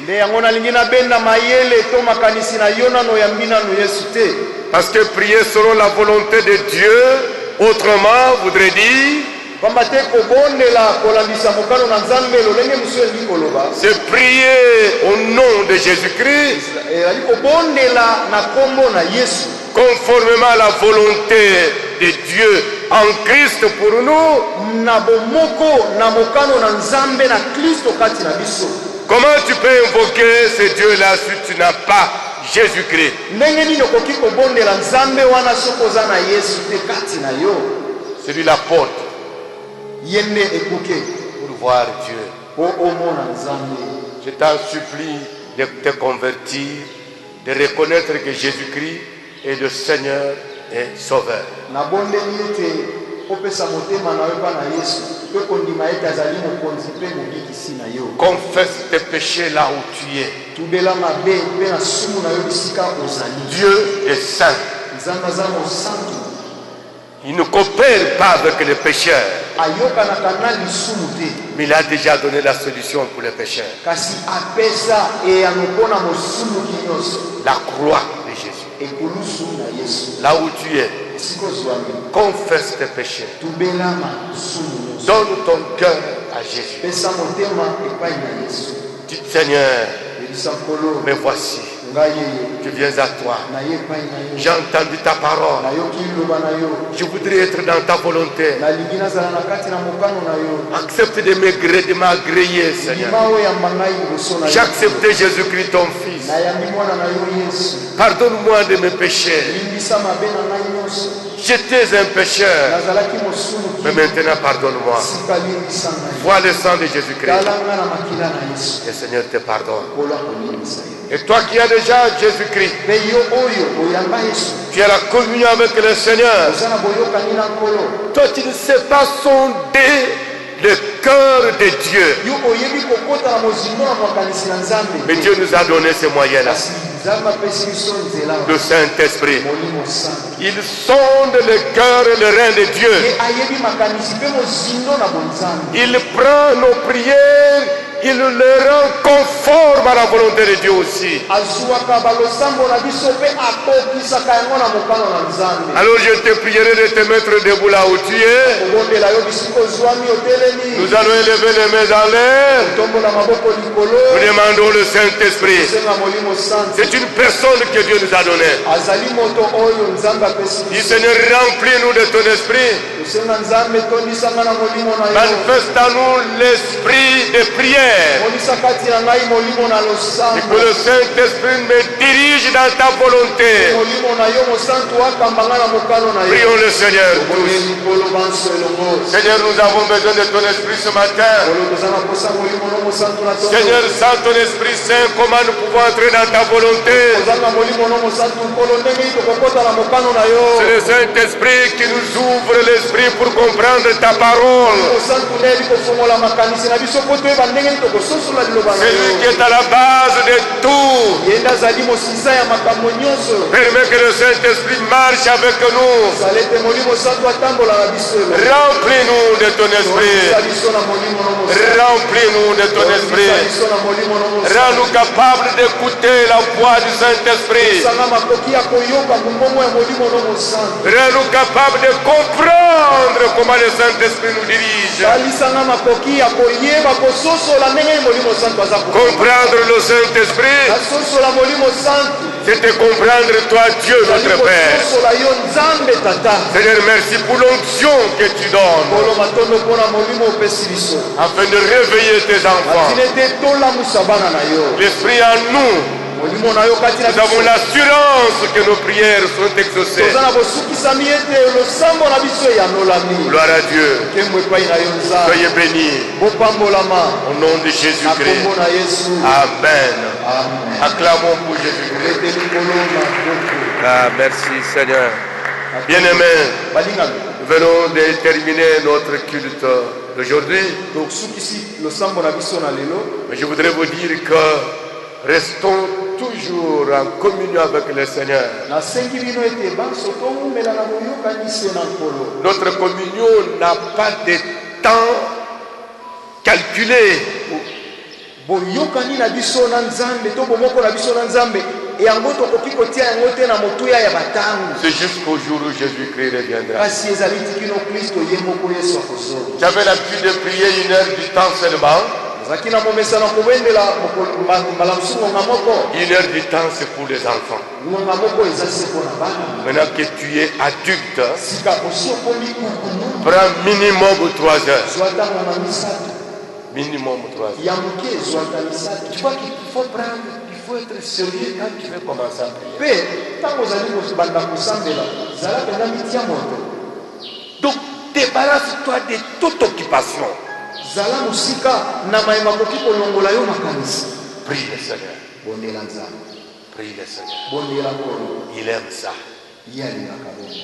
Nde yango nalingi nabenda mayele to makanisi na yo nano yambi nano Yesu te. Parce que prier selon la volonté de Dieu, autrement, voudrait dire, Pamba te kobondela kolambisa mokano na Nzambe lolenge mosusu elingi koloba. c'est prier au nom de Jésus-Christ, Ali kobondela na kombo na Yesu. conformément à la volonté de Dieu en Christ pour nous. Na bomoko na mokano na Nzambe na Kristo kati na biso. Comment tu peux invoquer ce Dieu-là si tu n'as pas Jésus-Christ? Ndenge nini okoki kobondela Nzambe wana soki oza na Yesu te kati na yo? C'est lui la porte Ye nde ekuke pour voir Dieu. po omona Nzambe. Je t'en supplie de te convertir, de reconnaître que Jésus-Christ est le Seigneur et Sauveur. Nabondeli ete opesa motema na yo mpa na Yesu mpe kondima ete azali mokonzi mpe mobikisi na yo. Confesse tes péchés là où tu es. Tubela mabe mpe na sumu na yo bisika ozali. Dieu est saint. Nzambe aza mosantu, Il ne coopère pas avec les pécheurs. ayokanaka na lisumu te, Mais il a déjà donné la solution pour les pécheurs. kasi apesa eyano mpo na mosumuki nyonso. La croix de Jésus. Ekulusu na Yesu Là où tu es, esika ozwami, confesse tes péchés. tubela masumu nyonso, Donne ton cœur à Jésus. pesa motema epai na Yesu. Dis, Seigneur, Elisa nkolo, me voici. ngai yeye Je viens à toi. na ye epai na yo, J'ai entendu ta parole. nayoki liloba na yo, Je voudrais être dans ta volonté. nalingi nazala na kati na mokano na yo. Accepte de m'agréer, Seigneur. Ndima oyamba ngai liboso na J'ai yo, accepté Jésus-Christ, ton Fils. nayambi mwana na yo Yesu. Pardonne-moi de mes péchés. Limbisa mabe na ngai nyonso, J'étais un pécheur. nazalaki mosumuki, Mais maintenant, pardonne-moi. sika limbisa ngai. Vois le sang de Jésus-Christ. Tala nga na makila na Yesu, Le Seigneur te pardonne. kola kolimbisa yo. Et toi qui as déjà Jésus-Christ, Mpe yo oyo oyamba Yesu, tu as la communion avec le Seigneur. oza na boyokani na nkolo, Toi, tu ne sais pas sonder le cœur de Dieu. yo oyebi kokota na mozimo na makanisi na Nzambe. Mais Dieu nous a donné ces moyens-là. Kasi Nzambe apesi biso nzela, Le Saint-Esprit. molimo santu. Il sonde le cœur et le rein de Dieu. Ye ayebi makanisi mpe mozindo na bonzambe. Il prend nos prières, il le rend conforme à la volonté de Dieu aussi. azwaka balosambo na biso mpe akokisaka yango na mokano na nzambe. Alors je te prierai de te mettre debout là où tu es. kobondela yo bisika ozwami otelemi. Nous allons élever les mains en l'air. tombola maboko likolo. Nous demandons le Saint-Esprit. senga molimo santi. C'est une personne que Dieu nous a donnée. azali moto oyo nzambe apesi Dis biso. Seigneur, remplis-nous de ton esprit. tosenga nzambe tondisanga na molimo na yo. Manifeste en nous l'esprit de prière. monisa kati na ngai molimo na Et losambo. que le Saint-Esprit me dirige dans ta volonté. molimo na yo mosantu akambanga na mokano na yo. Prions le Seigneur tous. likolo banso elongo. Seigneur, nous avons besoin de ton esprit ce matin. Olo toza na posa molimo no mosantu na tondo. Seigneur, sans ton Esprit Saint, comment nous pouvons entrer dans ta volonté? ozanga molimo no mosantu nkolo ndenge nini tokokota na mokano na yo. C'est le Saint-Esprit qui nous ouvre l'esprit pour comprendre ta parole. mosantu nde yeli kofongola makanisi na biso mpo toyeba ndenge nini tokososola liloba na C'est lui qui yo. est à la base de tout. ye nde azali mosiza ya makambo nyonso. Permets que le Saint-Esprit marche avec nous. zala ete molimo santu atambola na biso elongo. Remplis-nous de ton esprit. tondisa biso na molimo no mosantu. Remplis-nous de ton tondisa esprit. biso na molimo no mosantu. Rends-nous capables d'écouter la voix du Saint-Esprit. sanga makoki ya koyoka mongongo ya molimo no mosantu. Rends-nous capables de comprendre comment le Saint-Esprit nous dirige. salisanga makoki ya koyeba kososola ndenge nini molimo santu aza Comprendre le Saint-Esprit, kososola molimo santu. c'est de comprendre toi, Dieu notre Père. kososola yo nzambe tata. Seigneur, merci pour l'onction que tu donnes kolo matondo mpona molimo opesi biso. afin de réveiller tes enfants. atine te tolamusa bana na yo. L'Esprit en nous, molimo na yo kati na nous avons l'assurance que nos prières sont exaucées. toza na bosukisami ete losambo na biso eyanolami. Gloire à Dieu. nkembo epai na yo nzambe. Soyez bénis bopambolama au nom de na Jésus-Christ. kombo na yesu. Amen. amen. Acclamons pour Jésus-Christ. ete likolo na boko. Ah, merci Seigneur. Bien-aimés, balingami nous venons de terminer notre culte d'aujourd'hui. tosukisi losambo na biso na lelo. Mais je voudrais vous dire que restons toujours en communion avec le Seigneur. nasengi bino ete banso towumela na boyokani se na nkolo. Notre communion n'a pas de temps calculé. boyokani na biso na nzambe to bomoko na biso na nzambe yango tokoki kotia yango te na motuya ya batangu. C'est jusqu'au jour où Jésus-Christ reviendra. kasi ezali tikino kristo ye moko yesu akozonga. J'avais l'habitude de prier 1 heure du temps seulement. ezalaki na momesana kobendela mbala mosu ngonga moko. 1 heure du temps, c'est pour les enfants. ngonga moko eza se mpo na bana. Maintenant que tu es adulte, sika osi okomi kukunu prends minimum 3 heures. zwa ntango na misato Minimum 3 heures. ya moke ezwaka misato. Tu vois qu'il faut prendre, il faut être sérieux quand tu veux commencer à prier. mpe ntango ozali kobanda kosambela zala mpenza mitia moto. Donc, débarrasse-toi de toute occupation. zala mosika na mayema koki kolongola yo makanisi. Prie le Seigneur. bondela nzambe. Prie le Seigneur. bondela nkolo. Il aime ça. ye alingaka bongo.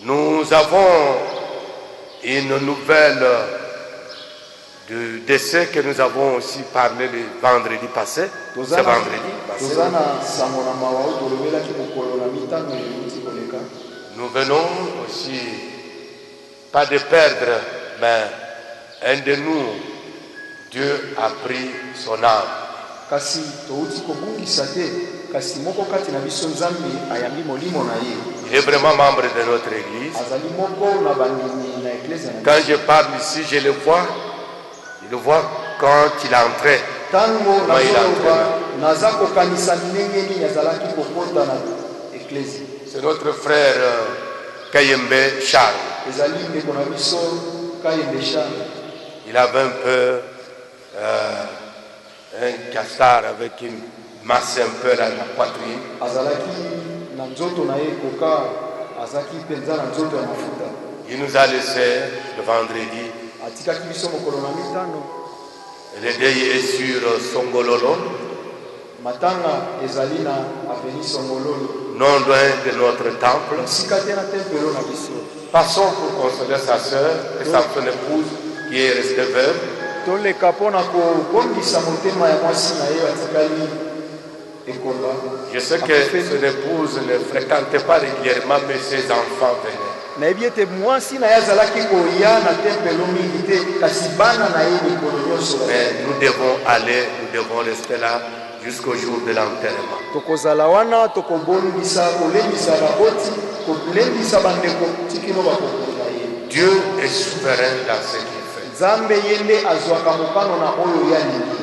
Nous avons une nouvelle du décès que nous avons aussi parlé le vendredi passé. toza Ce na vendredi passé. toza na sango na mawa oyo tolobelaki mokolo na mitano euti koleka. Nous venons aussi, pas de perdre, mais un de nous, Dieu a pris son âme. kasi touti kobungisa te kasi moko kati na biso nzambe ayambi molimo na ye. Il est vraiment membre de notre église. azali moko na bandimi na eklezia na Quand je parle ici, je le vois quand il entrait. ntango Comment il nazoloba entre? naza kokanisa ndenge nini azalaki kokota na eklezia. C'est notre frère Kayembe Charles. ezali ndeko na biso kayembe charles. Il avait un peu un castard avec une masse un peu dans la poitrine. azalaki na nzoto na ye koka azalaki mpenza na nzoto ya mafuta. Il nous a laissé le vendredi. atikaki biso mokolo na mitano. Le deuil est sur Songololo, matanga ezali na aveni songololo. non loin de notre temple. esika te na tempelo na biso. Passons pour consoler sa sœur et son épouse qui est restée veuve. toleka mpo na kobongisa motema ya mwasi na ye atikali ekomba Je sais que son épouse ne fréquentait pas régulièrement, mais ses enfants venaient. nayebi ete mwasi na ye azalaki koya na tempelo mingi te kasi bana na ye mikolo nyonso Mais nous devons aller, nous devons rester là jusqu'au jour de l'enterrement. tokozala wana tokobondisa kolembisa baboti kolembisa bandeko tikino bakokunda ye. Dieu est souverain dans ce qu'il fait. nzambe ye nde azwaka mokano na oyo yalingi.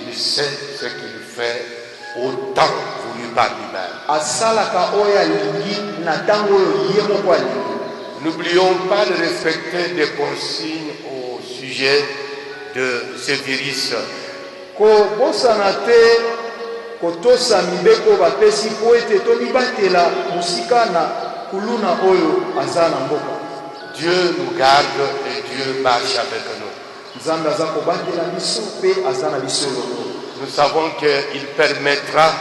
Il sait ce qu'il fait au temps voulu par lui-même. asalaka oyo alingi na ntango oyo ye moko alingi. N'oublions pas de respecter des consignes au sujet de ce virus. kobosana te kotosa mibeko bapesi po ete tomibatela mosika na kuluna oyo aza na mboka. Dieu nous garde et Dieu marche avec nous. nzambe aza kobatela biso mpe aza na biso lolo. Nous savons qu'il permettra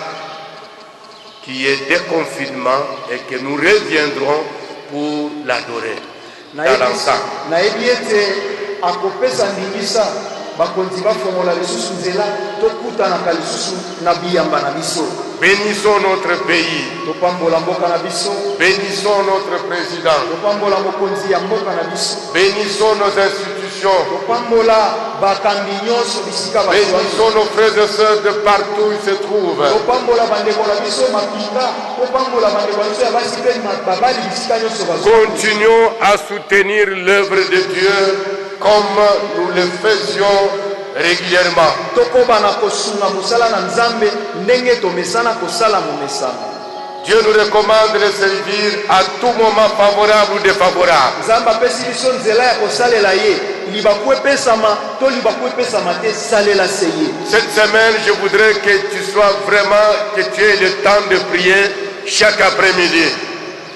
qu'il y ait des confinements et que nous reviendrons pour l'adorer dans l'ensemble. nayebi ete akopesa ndingisa bakonzi bafongola lisusu nzela tokutanaka lisusu na biyamba na biso. Bénissons notre pays. topambola mboka na biso. Bénissons notre président. topambola mokonzi ya mboka na biso. Bénissons nos institutions. topambola bakambi nyonso bisika Bénissons nos frères et sœurs de partout où ils se trouvent. topambola bandeko na biso mapika. topambola bandeko na biso ya basi mpe babali bisika nyonso bazwa. Continuons à soutenir l'œuvre de Dieu comme nous le faisions régulièrement. tokobana kosunga mosala na nzambe ndenge tomesana kosala momesano. Dieu nous recommande de servir à tout moment favorable ou défavorable. nzambe apesi biso nzela ya kosalela ye libaku epesama to libaku epesama te salela se ye. Cette semaine, je voudrais que tu sois vraiment, que tu aies le temps de prier chaque après-midi.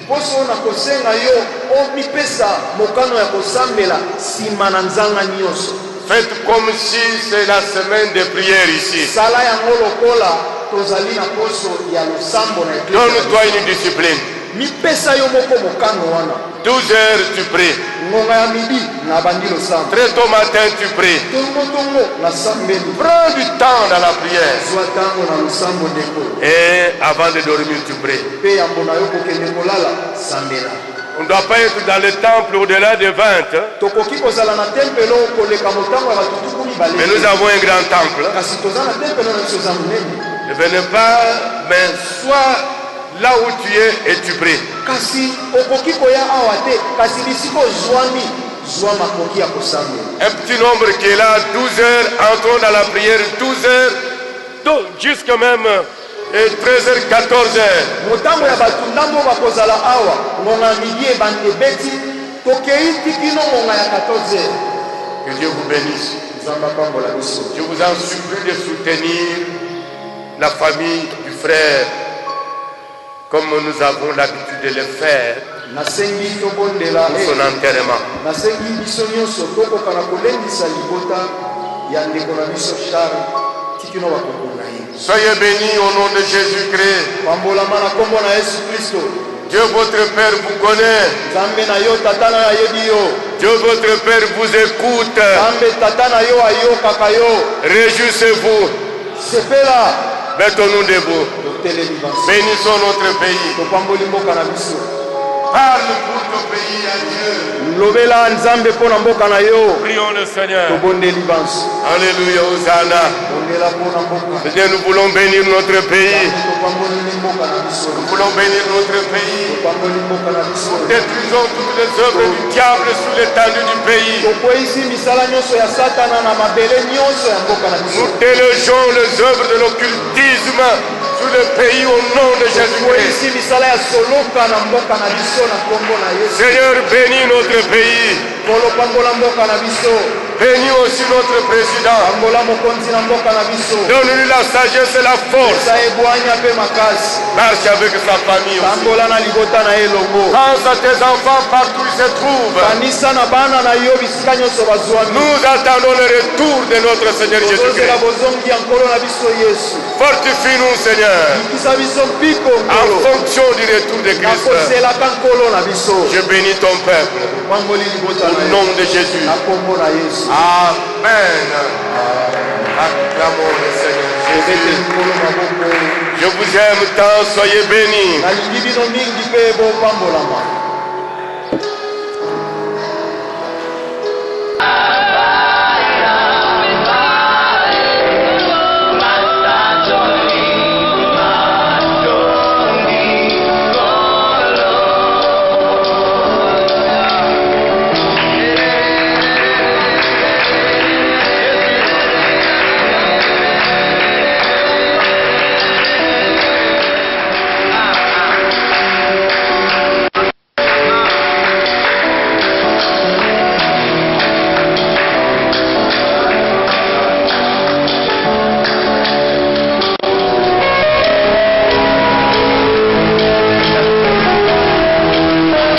poso na kosenga yo omipesa mokano ya kosambela nsima na nzanga nyonso. Faites comme si c'est la semaine de prière ici. sala yango lokola tozali na poso ya losambo na eklezia. Donne-toi une discipline. mipesa yo moko mokano wana. 12 heures tu pries. ngonga ya midi na bandi losambo. Très tôt matin tu pries. tongotongo na sambeli. Prends du temps dans la prière. zwa ntango na losambo ndeko. Et avant de dormir tu pries. mpe yambo na yo kokende kolala sambela. On ne doit pas être dans le temple au-delà de 20. tokoki kozala na tempelo koleka motango ya batutuku mibale. Mais nous avons un grand temple. kasi toza na tempelo na biso eza monene. Ne venez pas, mais sois là où tu es et tu pries. kasi okoki koya awa te kasi bisika ozwami zwa makoki ya kosambela. Un petit nombre qui est là, 12 heures, entrons dans la prière, 12 heures, jusqu'à même 13 heures, 14 heures. motango ya bato ndambo bakozala awa ngonga ya midi ebeti tokei tikino ngonga ya 14 heures. Que Dieu vous bénisse. nzambe apambola biso. Je vous en supplie de soutenir la famille du frère comme nous avons l'habitude de le faire nasengi tobondela pour son enterrement. nasengi biso nyonso tokoka na kolendisa libota ya ndeko na biso Charles tikino bakokona ye. Soyez bénis au nom de Jésus-Christ. pambolama na kombo na Yesu Kristo. Dieu votre Père vous connaît. nzambe na yo tata na ayebi yo. Dieu votre Père vous écoute. nzambe tata na yo ayokaka yo. Réjouissez-vous. sepela. Mettons-nous debout. totelemi banso. Bénissons notre pays. topamboli mboka na biso. Parle pour ton pays à Dieu. lobela nzambe mpo na mboka na yo. Prions le Seigneur. tobondeli banso. Alléluia, Hosanna. bondela mpo na mboka. Seigneur, nous voulons bénir notre pays. topamboleli mboka na biso. Nous voulons bénir notre pays. topamboli mboka na biso. Détruisons toutes les œuvres du diable sur l'étendue du pays. tokweyisi misala nyonso ya satana na mabele nyonso ya mboka na biso. Nous délogeons les œuvres de l'occultisme sur le pays au nom de Jésus-Christ. tokweyisi misala ya soloka na mboka na biso na kombo na Yesu. Seigneur, bénis notre pays. kolopambola mboka na biso. Bénis aussi notre président. pambola mokonzi na mboka na biso. Donne-lui la sagesse et la force. eza ebwanya mpe makasi. Marche avec sa famille aussi. pambola na libota na ye elongo. Pense à tes enfants partout où ils se trouvent. kanisa na bana na yo bisika nyonso bazwami. Nous attendons le retour de notre Seigneur tozozela Jésus-Christ. bozongi ya nkolo na biso Yesu. Fortifie-nous, Seigneur, bikisa biso mpiko en nkolo. fonction du retour de na Christ. koselaka nkolo na biso. Je bénis ton peuple pamboli libota au na nom yo de Jésus. na kombo na Yesu. Amen. Acclamons le Seigneur Jésus. ebete likolo maboko Je vous aime tant, soyez bénis. nalingi bino mingi mpe bopambolama